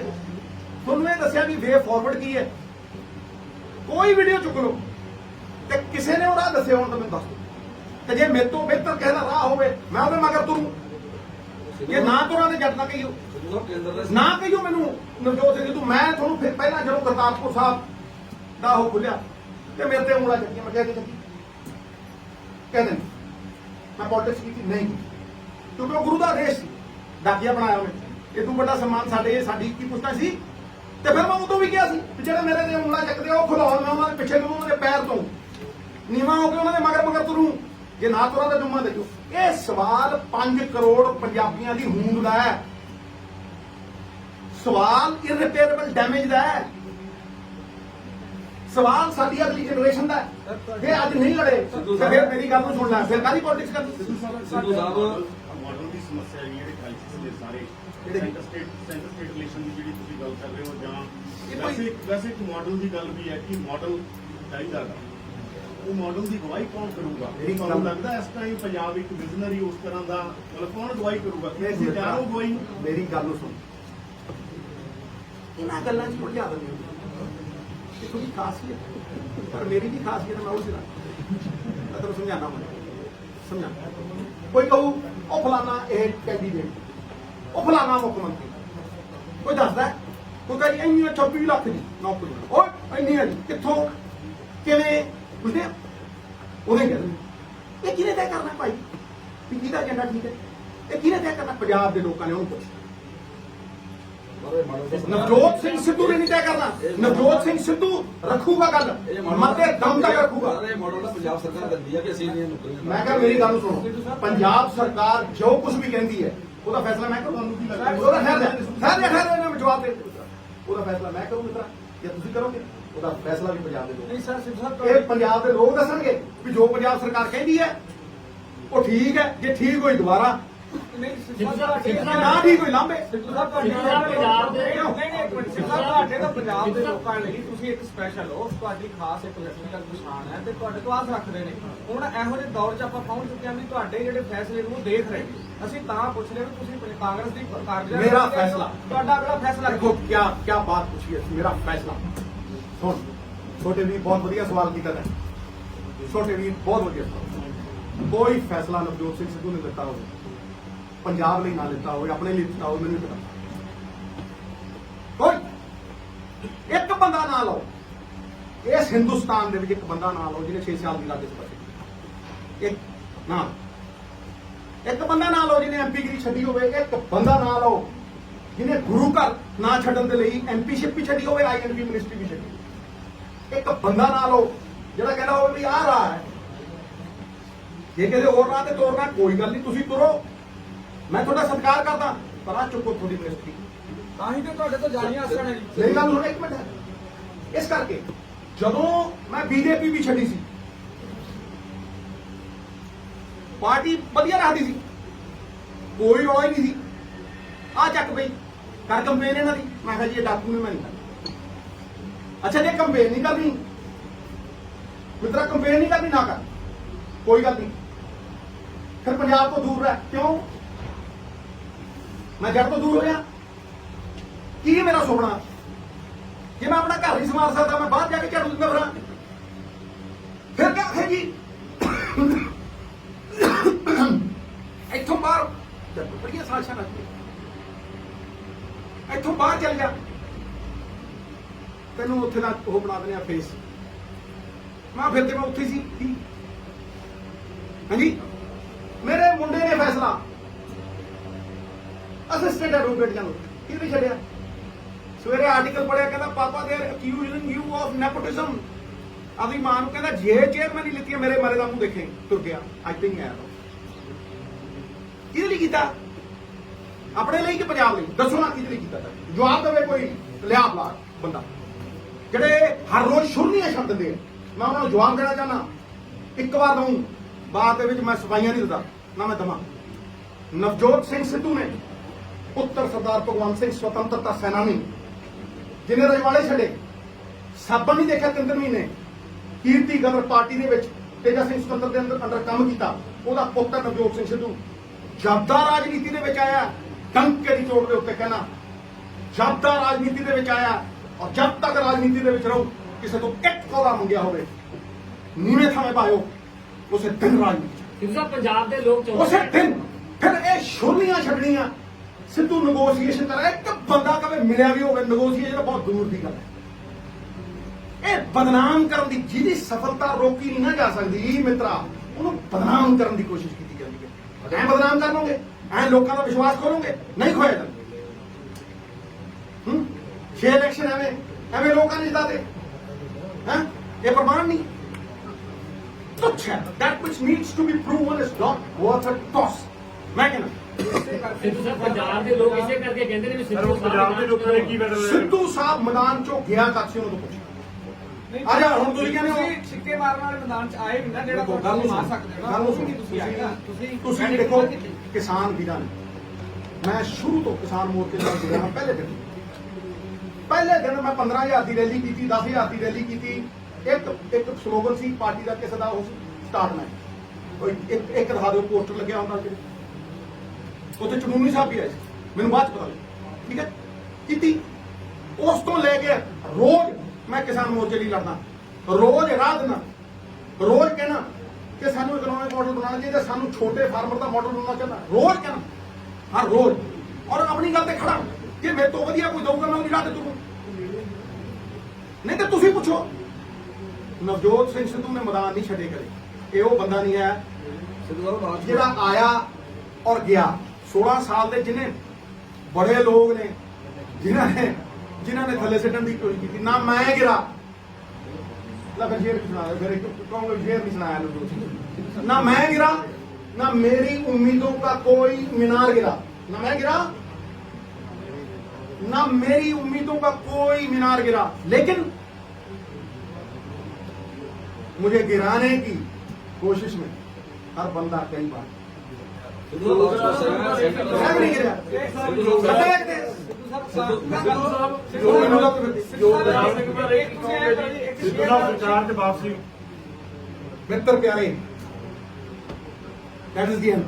ਤੁਹਾਨੂੰ ਇਹ ਦੱਸਿਆ ਵੀ ਵੇ ਫਾਰਵਰਡ ਕੀ ਹੈ। ਕੋਈ ਵੀਡੀਓ ਚੁੱਕ ਲਓ ਤੇ ਕਿਸੇ ਨੇ ਉਹ ਰਾਹ ਦੱਸਿਆ ਹੁਣ ਤਾਂ ਮੈਨੂੰ ਦੱਸ ਦਿਓ, ਤੇ ਜੇ ਮੇਰੇ ਤੋਂ ਬਿਹਤਰ ਕਿਸੇ ਦਾ ਰਾਹ ਹੋਵੇ ਮੈਂ ਉਹਦੇ ਮਗਰ ਤੁਰੂ। ਜੇ ਨਾ ਤੁਰਾਂ ਤੇ ਜੱਟ ਨਾ ਕਹੀਓ, ਨਾ ਕਹੀਓ ਮੈਨੂੰ ਨਵਜੋਤ ਸਿੰਘ ਤੂੰ। ਮੈਂ ਤੁਹਾਨੂੰ ਫਿਰ ਪਹਿਲਾਂ ਜਦੋਂ ਕਰਤਾਰਪੁਰ ਸਾਹਿਬ ਦਾ ਉਹ ਖੁੱਲਿਆ ਤੇ ਮੇਰੇ ਤੇ ਉਂਗਲਾਂ ਚੱਕੀਆਂ, ਮੈਂ ਕਿਹਾ ਕਿ ਚੱਕੀ ਕਹਿੰਦੇ ਮੈਂ ਪੋਲਿਟਿਕਸ ਕੀਤੀ ਨਹੀਂ, ਕਿਉਂਕਿ ਉਹ ਗੁਰੂ ਦਾ ਆਦੇਸ਼ ਸੀ, ਦਾਤੀਆ ਬਣਾਇਆ ਉਹਨੇ। ਇਹ ਤੋਂ ਵੱਡਾ ਸਨਮਾਨ ਸਾਡੇ ਸਾਡੀ ਕੀ ਪੁੱਛਣਾ ਸੀ। ਤੇ ਫਿਰ ਮੈਂ ਉਦੋਂ ਵੀ ਕਿਹਾ ਸੀ ਕਿ ਜਿਹੜੇ ਮੇਰੇ ਤੇ ਉਂਗਲਾਂ ਚੱਕਦੇ ਉਹ ਖੁਲਾਉਣ, ਮੈਂ ਉਹਨਾਂ ਦੇ ਪਿੱਛੇ ਨੂੰ ਉਹਨਾਂ ਦੇ ਪੈਰ ਤੋਂ ਨੀਵਾਂ ਹੋ ਕੇ ਉਹਨਾਂ ਦੇ ਮਗਰ ਤੁਰੂ। ਜੇ ਨਾ ਤੁਰਾਂ ਤਾਂ ਜੁੰਮਾ ਦੇਖੋ। ਇਹ ਸਵਾਲ 5 ਕਰੋੜ ਪੰਜਾਬੀਆਂ ਦੀ ਹੋਂਦ ਦਾ ਹੈ, ਸਵਾਲ ਇਰਰਿਪੇਅਰੇਬਲ ਡੈਮੇਜ ਦਾ ਹੈ, ਸਵਾਲ ਸਾਡੀ ਅਗਲੀ ਜਨਰੇਸ਼ਨ ਦਾ ਹੈ। ਜੇ ਅੱਜ ਨਹੀਂ ਲੜੇ ਤੇ ਫਿਰ ਮੇਰੀ ਗੱਲ ਨੂੰ ਸੁਣ ਲੈ, ਫਿਰ ਕਾਹਦੀ ਪੋਲਿਟਿਕਸ ਕਰਨੀ। ਸਿੱਧੂ ਸਾਹਿਬ ਮਾਡਲ ਦੀ ਸਮੱਸਿਆ ਹੈ ਜਿਹੜੇ ਕ੍ਰਾਈਸਿਸ ਦੇ ਸਾਰੇ ਸੈਂਟਰ ਸਟੇਟ ਰਿਲੇਸ਼ਨ ਦੀ ਜਿਹੜੀ ਤੁਸੀਂ ਗੱਲ ਕਰ ਰਹੇ ਹੋ, ਜਾਂ ਵੈਸੇ ਇੱਕ ਮਾਡਲ ਦੀ ਗੱਲ ਵੀ ਹੈ ਕਿ ਮਾਡਲ ਚਾਹੀਦਾ ਹੈ, ਉਹ ਮਾਡਲ ਦੀ ਗਵਾਹੀ ਕੌਣ ਕਰੂਗਾ? ਤੁਹਾਨੂੰ ਲੱਗਦਾ ਇਸ ਟਾਈਮ ਪੰਜਾਬ ਇੱਕ ਵਿਜ਼ਨਰੀ ਉਸ ਤਰ੍ਹਾਂ ਦਾ, ਮਤਲਬ ਕੌਣ ਗਵਾਹੀ ਕਰੂਗਾ? ਅਸੀਂ ਤਿਆਰ ਹੋ ਗਵਾਹੀ? ਮੇਰੀ ਗੱਲ ਨੂੰ ਸੁਣ, ਇਹਨਾਂ ਗੱਲਾਂ 'ਚ ਉਲਝਾ ਦਿੰਦੇ ਹੋ। ਇਹ ਤੁਹਾਡੀ ਖਾਸੀਅਤ, ਪਰ ਮੇਰੀ ਵੀ ਖਾਸੀਅਤ ਮੈਂ ਉਹ ਚਲਾ ਮੈਂ ਤੁਹਾਨੂੰ ਸਮਝਾਣਾ ਸਮਝਾ। ਕੋਈ ਕਹੂ ਉਹ ਫਲਾਣਾ ਇਹ ਕੈਂਡੀਡੇਟ, ਉਹ ਫਲਾਣਾ ਮੁੱਖ ਮੰਤਰੀ, ਕੋਈ ਦੱਸਦਾ, ਕੋਈ ਕਹੇ ਇੰਨੀ 26 ਲੱਖ ਦੀ ਨੌਕਰੀ, ਉਹ ਇੰਨੀ ਹੈ ਕਿੱਥੋਂ ਕਿਵੇਂ ਪੁੱਛਦੇ ਉਹਨੇ ਕਹਿੰਦੇ ਇਹ ਕਿਹਨੇ ਤੈਅ ਕਰਨਾ ਭਾਈ ਵੀ ਕਿਹਦਾ ਏਜੰਡਾ ਠੀਕ ਹੈ? ਇਹ ਕਿਹਨੇ ਤੈਅ ਕਰਨਾ? ਪੰਜਾਬ ਦੇ ਲੋਕਾਂ ਨੇ ਉਹਨੂੰ ਪੁੱਛ। ਨਵਜੋਤ ਸਿੰਘ ਸਿੱਧੂ ਨੇ ਨਹੀਂ ਤੈਅ ਕਰਨਾ। ਨਵਜੋਤ ਸਿੰਘ ਸਿੱਧੂ ਰੱਖੂਗਾ ਗੱਲ, ਮਤੇ ਦਮ ਤੱਕ ਰੱਖੂਗਾ। ਇਹ ਮਾਡਲ ਪੰਜਾਬ ਸਰਕਾਰ ਦਿੰਦੀ ਹੈ ਕਿ ਅਸੀਂ ਨਹੀਂ ਨੌਕਰੀਆਂ। ਮੈਂ ਕਿਹਾ ਮੇਰੀ ਗੱਲ ਸੁਣੋ, ਪੰਜਾਬ ਸਰਕਾਰ ਜੋ ਕੁਝ ਵੀ ਕਹਿੰਦੀ ਹੈ ਉਹਦਾ ਫੈਸਲਾ ਮੈਂ ਕਰੂੰ। ਤੁਹਾਨੂੰ ਕੀ ਲੱਗਦਾ? ਉਹਦਾ ਖੈਰ ਮੈਂ ਜਵਾਬ ਦੇ, ਉਹਦਾ ਫੈਸਲਾ ਮੈਂ ਕਰੂੰ ਮਿੱਤਰਾ, ਜਾਂ ਤੁਸੀਂ ਕਰੋਗੇ? ਉਹਦਾ ਫੈਸਲਾ ਵੀ ਪੰਜਾਬ ਦੇ ਲੋਕ, ਨਹੀਂ ਸਰ, ਸਿੱਧੂ ਸਾਹਿਬ ਇਹ ਪੰਜਾਬ ਦੇ ਲੋਕ ਦੱਸਣਗੇ। ਵੀ ਜੋ ਪੰਜਾਬ ਸਰਕਾਰ ਕਹਿੰਦੀ ਹੈ ਉਹ ਠੀਕ ਹੈ, ਜੇ ਠੀਕ ਹੋਈ ਦੁਬਾਰਾ, ਨਹੀਂ ਜੇ ਨਾ ਠੀਕ ਹੋਈ ਲਾਂਬੇ। ਪੰਜਾਬ ਦੇ ਤੁਹਾਡੇ ਤਾਂ ਪੰਜਾਬ ਦੇ ਲੋਕਾਂ ਲਈ ਤੁਸੀਂ ਇੱਕ ਸਪੈਸ਼ਲ ਹੋ, ਤੁਹਾਡੀ ਖਾਸ ਇੱਕ ਪੋਲੀਟੀਕਲ ਪਛਾਣ ਹੈ ਤੇ ਤੁਹਾਡੇ ਤੋਂ ਆਸ ਰੱਖਦੇ ਨੇ। ਹੁਣ ਇਹੋ ਜਿਹੇ ਦੌਰ 'ਚ ਆਪਾਂ ਪਹੁੰਚ ਚੁੱਕੇ ਹਾਂ ਵੀ ਤੁਹਾਡੇ ਜਿਹੜੇ ਫੈਸਲੇ ਨੂੰ ਦੇਖ ਰਹੇ ਨੇ। ਅਸੀਂ ਤਾਂ ਪੁੱਛ ਰਹੇ ਵੀ ਤੁਸੀਂ ਕਾਂਗਰਸ ਦੀ ਕਾਰਜਕਾਰੀ ਮੇਰਾ ਫੈਸਲਾ, ਤੁਹਾਡਾ ਅਗਲਾ ਫੈਸਲਾ ਦੇਖੋ क्या बात पूछी है, मेरा फैसला सुन। छोटे भी बहुत बढ़िया सवाल किया है, छोटे भी बहुत बढ़िया सवाल। कोई फैसला नवजोत सिंह सिद्धू ने लिता हो, पंजाब ਲਈ ਨਾ ਲਿੱਤਾ ਹੋਵੇ, ਆਪਣੇ ਲਈ ਲਿੱਤਾ ਹੋਵੇ, ਮੈਨੂੰ ਨਹੀਂ ਪਤਾ। ਕੋਈ ਇੱਕ ਬੰਦਾ ਨਾ ਲਓ ਇਸ ਹਿੰਦੁਸਤਾਨ ਦੇ ਵਿੱਚ, ਇੱਕ ਬੰਦਾ ਨਾ ਲਓ ਜਿਹਨੇ 6 ਸਾਲ ਦੀ ਰਾਜ ਸਭਾ ਕੀਤੀ। ਇੱਕ ਨਾ, ਇੱਕ ਬੰਦਾ ਨਾ ਲਓ ਜਿਹਨੇ ਐਮਪੀਗਿਰੀ ਛੱਡੀ ਹੋਵੇ, ਇੱਕ ਬੰਦਾ ਨਾ ਲਓ ਜਿਹਨੇ ਗੁਰੂ ਘਰ ਨਾ ਛੱਡਣ ਦੇ ਲਈ ਐਮਪੀਸ਼ਿਪ ਵੀ ਛੱਡੀ ਹੋਵੇ, ਆਈਐਨਪੀ ਮਿਨਿਸਟਰੀ ਵੀ ਛੱਡੀ। ਇੱਕ ਬੰਦਾ ਨਾ ਲਓ ਜਿਹੜਾ ਕਹਿੰਦਾ ਹੋਵੇ ਵੀ ਆਹ ਰਾਹ ਹੈ, ਜੇ ਕਿਸੇ ਹੋਰ ਰਾਹ ਤੇ ਤੋਰਨਾ ਕੋਈ ਗੱਲ ਨਹੀਂ, ਤੁਸੀਂ ਤੁਰੋ, ਮੈਂ ਤੁਹਾਡਾ ਸਤਿਕਾਰ ਕਰਦਾ, ਪਰ ਆ ਚੁੱਕੋ ਤੁਹਾਡੀ ਮਿਨਿਸਟਰੀ। ਤਾਂ ਹੀ ਤੇ ਤੁਹਾਡੇ ਤੋਂ ਜਾਣੀਆਂ ਆਸਾਂ ਨੇ ਜੀ। ਮੇਰੀ ਗੱਲ ਹੁਣ ਇੱਕ ਮਿੰਟ ਹੈ। ਇਸ ਕਰਕੇ ਜਦੋਂ ਮੈਂ ਬੀਜੇਪੀ ਵੀ ਛੱਡੀ ਸੀ, ਪਾਰਟੀ ਵਧੀਆ ਰੱਖਦੀ ਸੀ, ਕੋਈ ਰੌਲਾ ਹੀ ਨਹੀਂ ਸੀ। ਆ ਚੱਕ ਬਈ ਕਰ ਕੰਪੇਨ ਇਹਨਾਂ ਦੀ, ਮੈਂ ਕਿਹਾ ਜੀ ਇਹ ਡਾਕੂ ਨੇ, ਮੈਂ ਨਹੀਂ ਕਰਨੀ। ਅੱਛਾ ਜੇ ਕੰਪੇਨ ਨਹੀਂ ਕਰਨੀ, ਮਿੱਤਰਾ ਕੰਪੇਨ ਨਹੀਂ ਕਰਨੀ, ਨਾ ਕਰ, ਕੋਈ ਗੱਲ ਨਹੀਂ, ਫਿਰ ਪੰਜਾਬ ਤੋਂ ਦੂਰ ਰਹਿ। ਕਿਉਂ? ਮੈਂ ਜੜ ਤੋਂ ਦੂਰ ਹੋਇਆ? ਕੀ ਹੈ ਮੇਰਾ ਸੁਪਨਾ? ਜੇ ਮੈਂ ਆਪਣਾ ਘਰ ਨਹੀਂ ਸੰਭਾਲ ਸਕਦਾ, ਮੈਂ ਬਾਹਰ ਜਾ ਕੇ ਝਾੜੂ ਦਿੰਦਾ ਫਿਰਾਂ, ਫਿਰ ਕਿਆ ਹੈ ਜੀ? ਇੱਥੋਂ ਬਾਹਰ ਬੜੀਆਂ ਸਾਜ਼ਿਸ਼ਾਂ ਰੱਖਦੇ, ਇੱਥੋਂ ਬਾਹਰ ਚੱਲ ਜਾ, ਤੈਨੂੰ ਉੱਥੇ ਦਾ ਉਹ ਬਣਾ ਦਿੰਦੇ ਆ ਫੇਸ। ਮੈਂ ਫਿਰ ਤੇ ਮੈਂ ਉੱਥੇ ਸੀ। ਹਾਂਜੀ, ਮੇਰੇ ਮੁੰਡੇ ਨੇ ਫੈਸਲਾ ਅਸਿਸਟੈਂਟ ਐਡਵੋਕੇਟ ਜਾਨੂੰ ਕੀ ਨਹੀਂ ਛੱਡਿਆ। ਸਵੇਰੇ ਆਰਟੀਕਲ ਪੜਿਆ, ਕਹਿੰਦਾ ਪਾਪਾ ਦੇ ਅਕਿਊਜ਼ਿੰਗ ਯੂ ਆਫ ਨੈਪੋਟਿਜ਼ਮ। ਆਪਣੀ ਮਾਂ ਨੂੰ ਕਹਿੰਦਾ ਜੇ ਚੇਅਰਮੈਨ ਨਹੀਂ ਲਿੱਤੀ ਮੇਰੇ ਮਾਰੇ ਦਾ ਮੂੰਹ ਦੇਖੇ, ਤੁਰ ਗਿਆ। ਆਈ ਥਿੰਕ ਹੈ ਕਿਹਦੇ ਲਈ ਕੀਤਾ? ਆਪਣੇ ਲਈ ਕਿ ਪੰਜਾਬ ਲਈ? ਦੱਸੋ ਨਾ ਕਿਹਦੇ ਲਈ ਕੀਤਾ? ਜਵਾਬ ਦੇਵੇ ਕੋਈ ਲਿਆ ਬਲਾ ਬੰਦਾ, ਜਿਹੜੇ ਹਰ ਰੋਜ਼ ਸ਼ੁਰਨੀਆਂ ਛੱਡ ਦਿੰਦੇ ਆ। ਮੈਂ ਉਹਨਾਂ ਨੂੰ ਜਵਾਬ ਦੇਣਾ ਚਾਹੁੰਦਾ, ਇੱਕ ਵਾਰ ਦਊਂ, ਬਾਅਦ ਦੇ ਵਿੱਚ ਮੈਂ ਸਫਾਈਆਂ ਨਹੀਂ ਦਿੰਦਾ ਨਾ ਮੈਂ ਦਵਾਂ। ਨਵਜੋਤ ਸਿੰਘ ਸਿੱਧੂ ਨੇ ਪੁੱਤਰ ਸਰਦਾਰ ਭਗਵੰਤ ਸਿੰਘ ਸੁਤੰਤਰਤਾ ਸੈਨਾਨੀ, ਜਿਹਨੇ ਰਜਵਾੜੇ ਛੱਡੇ, ਸਾਬਣ ਨਹੀਂ ਦੇਖਿਆ 3 ਮਹੀਨੇ, ਕੀਰਤੀ ਗਦਰ ਪਾਰਟੀ ਦੇ ਵਿੱਚ ਤੇਜਾ ਸਿੰਘ ਸੁਤੰਤਰ ਦੇ ਅੰਦਰ ਕੰਮ ਕੀਤਾ, ਉਹਦਾ ਪੁੱਤਰ ਨਵਜੋਤ ਸਿੰਘ ਸਿੱਧੂ ਜਦ ਦਾ ਰਾਜਨੀਤੀ ਦੇ ਵਿੱਚ ਆਇਆ, ਡੰਕੇ ਦੀ ਚੋਟ ਦੇ ਉੱਤੇ ਕਹਿਣਾ, ਜਦ ਦਾ ਰਾਜਨੀਤੀ ਦੇ ਵਿੱਚ ਆਇਆ ਔਰ ਜਦ ਤੱਕ ਰਾਜਨੀਤੀ ਦੇ ਵਿੱਚ ਰਹੂ, ਕਿਸੇ ਤੋਂ ਇੱਕ ਕੋੜਾ ਮੰਗਿਆ ਹੋਵੇ ਨੀਵੇਂ ਥਾਵੇਂ ਪਾਇਓ, ਉਸੇ ਦਿਨ ਰਾਜਨੀਤੀ, ਪੰਜਾਬ ਦੇ ਲੋਕ ਉਸੇ ਦਿਨ। ਫਿਰ ਇਹ ਸ਼ੁਰਨੀਆਂ ਛੱਡਣੀਆਂ, ਸਿੱਧੂ ਨੈਗੋਸ਼ੀਏਸ਼ਨ ਕਰਾ, ਇੱਕ ਬੰਦਾ ਕਦੇ ਮਿਲਿਆ ਵੀ ਹੋਵੇ, ਨੈਗੋਸ਼ੀਏਸ਼ਨ ਬਹੁਤ ਦੂਰ ਦੀ ਗੱਲ ਹੈ। ਇਹ ਬਦਨਾਮ ਕਰਨ ਦੀ, ਜਿਹਦੀ ਸਫਲਤਾ ਰੋਕੀ ਨਹੀਂ ਨਾ ਜਾ ਸਕਦੀ ਮਿੱਤਰਾ, ਉਹਨੂੰ ਬਦਨਾਮ ਕਰਨ ਦੀ ਕੋਸ਼ਿਸ਼ ਕੀਤੀ ਜਾਂਦੀ ਹੈ। ਐਂ ਬਦਨਾਮ ਕਰ ਲਓਗੇ, ਐਂ ਲੋਕਾਂ ਦਾ ਵਿਸ਼ਵਾਸ ਖੋਲੋਗੇ, ਨਹੀਂ ਖੋਇਆ ਜਾਂਦਾ। 6 ਇਲੈਕਸ਼ਨ ਐਵੇਂ ਲੋਕਾਂ ਨੇ ਜਿਤਾਤੇ ਹੈ, ਇਹ ਪ੍ਰਮਾਣ ਨਹੀਂ? ਤੁੱਛ ਹੈ। that which needs to be proven is not worth a toss। ਮੈਂ ਕਹਿੰਦਾ ਪੰਜਾਬ ਦੇ ਲੋਕ ਇਸੇ ਕਰਕੇ ਕਹਿੰਦੇ ਨੇ ਵੀ ਪੰਜਾਬ ਦੇ ਲੋਕਾਂ ਨੇ ਕੀ ਸਿੱਧੂ ਸਾਹਿਬ ਮੈਦਾਨ ਚੋਂ ਗਿਆ ਕਦ ਸੀ, ਉਹਨੂੰ ਪੁੱਛੋ। ਆ ਜਾ, ਹੁਣ ਤੁਸੀਂ ਕਹਿੰਦੇ ਹੋ ਸਿੱਕੇ ਮਾਰਨ ਵਾਲੇ ਮੈਦਾਨ 'ਚ ਆਏ ਵੀ ਨਾ, ਜਿਹੜਾ ਗੱਲ ਤੁਹਾਨੂੰ ਨੂੰ ਮਾਰ ਸੁਣੋ, ਸਕਦੇ ਹੋ ਗੱਲ ਨਾ, ਨੂੰ ਤੁਸੀਂ ਸੁਣੋ। ਤੁਸੀਂ ਆਏ ਨਾ, ਤੁਸੀਂ ਦੇਖੋ ਕਿਸਾਨ ਵੀਰਾਂ ਨੇ, ਮੈਂ ਸ਼ੁਰੂ ਤੋਂ ਕਿਸਾਨ ਮੋਰਚੇ ਨਾਲ ਜੁੜਿਆ ਹਾਂ। ਪਹਿਲੇ ਦਿਨ ਮੈਂ 15,000 ਦੀ ਰੈਲੀ ਕੀਤੀ, 10,000 ਦੀ ਰੈਲੀ ਕੀਤੀ। ਇੱਕ ਸਲੋਗਨ ਸੀ ਪਾਰਟੀ ਦਾ, ਕਿਸੇ ਦਾ ਉਹ ਸਟਾਰਟ ਮੈਂ ਇੱਕ ਦਿਖਾ ਦਿਓ ਪੋਸਟਰ ਲੱਗਿਆ ਹੁੰਦਾ ਸੀ, ਉੱਥੇ ਚਮੂਨੀ ਸਾਹਿਬ ਵੀ ਆਏ ਸੀ, ਮੈਨੂੰ ਬਾਅਦ ਚ ਪਤਾ ਲੱਗਿਆ। ਠੀਕ ਹੈ, ਕੀਤੀ। ਉਸ ਤੋਂ ਲੈ ਕੇ ਰੋਜ਼ ਮੈਂ ਕਿਸਾਨ ਮੋਰਚੇ ਲਈ ਲੜਨਾ, ਰੋਜ਼ ਰਾਹ ਦੇਣਾ, ਰੋਜ਼ ਕਹਿਣਾ ਕਿ ਸਾਨੂੰ ਇਕਨੋਮਿਕ ਮਾਡਲ ਬਣਾਉਣਾ ਚਾਹੀਦਾ, ਸਾਨੂੰ ਛੋਟੇ ਫਾਰਮਰ ਦਾ ਮਾਡਲ ਬਣਾਉਣਾ ਚਾਹੀਦਾ, ਰੋਜ਼ ਕਹਿਣਾ, ਹਰ ਰੋਜ਼। ਔਰ ਆਪਣੀ ਗੱਲ ਤੇ ਖੜਾ ਕਿ ਮੇਰੇ ਤੋਂ ਵਧੀਆ ਕੋਈ ਦਊਗਾ ਮੈਂ ਉਹਦੀ ਰਾਹ ਤੇ ਤੁਰੂ। ਨਹੀਂ ਤੇ ਤੁਸੀਂ ਪੁੱਛੋ, ਨਵਜੋਤ ਸਿੰਘ ਸਿੱਧੂ ਨੇ ਮੈਦਾਨ ਨਹੀਂ ਛੱਡੇ ਕਦੇ। ਇਹ ਉਹ ਬੰਦਾ ਨਹੀਂ ਹੈ ਜਿਹੜਾ ਆਇਆ ਔਰ ਗਿਆ। 16 ਸਾਲ ਦੇ ਜਿਹਨੇ ਬੜੇ ਲੋਕ ਨੇ, ਜਿਨ੍ਹਾਂ ਨੇ ਥੱਲੇ ਸਿੱਟਣ ਦੀ ਕੋਸ਼ਿਸ਼ ਕੀਤੀ, ਨਾ ਮੈਂ ਗਿਰਾ। ਲੈ ਫਿਰ ਸ਼ੇਰ ਸੁਣਾਇਆ, ਫਿਰ ਕਹੋਗੇ ਸ਼ੇਰ ਨਹੀਂ ਸੁਣਾਇਆ ਨਵਜੋਤ ਸਿੰਘ। ਨਾ ਮੈਂ गिरा, ना मेरी उम्मीदों का कोई मीनार गिरा, ना मैं गिरा, ना मेरी उम्मीदों का कोई मीनार गिरा, लेकिन मुझे गिराने की कोशिश में हर बंदा कई बार सिद्धू ਸਾਹਿਬ ਲਾਸਟ ਸੈਂਟਰ मैं भी नहीं गिरा। सिद्धू ਸਾਹਿਬ पता है कि ਸਿੱਧੂ ਸਾਹਿਬ ਵਿਚਾਰ ਤੇ ਵਾਪਸੀ मित्र प्यारे दैट इज दी एंड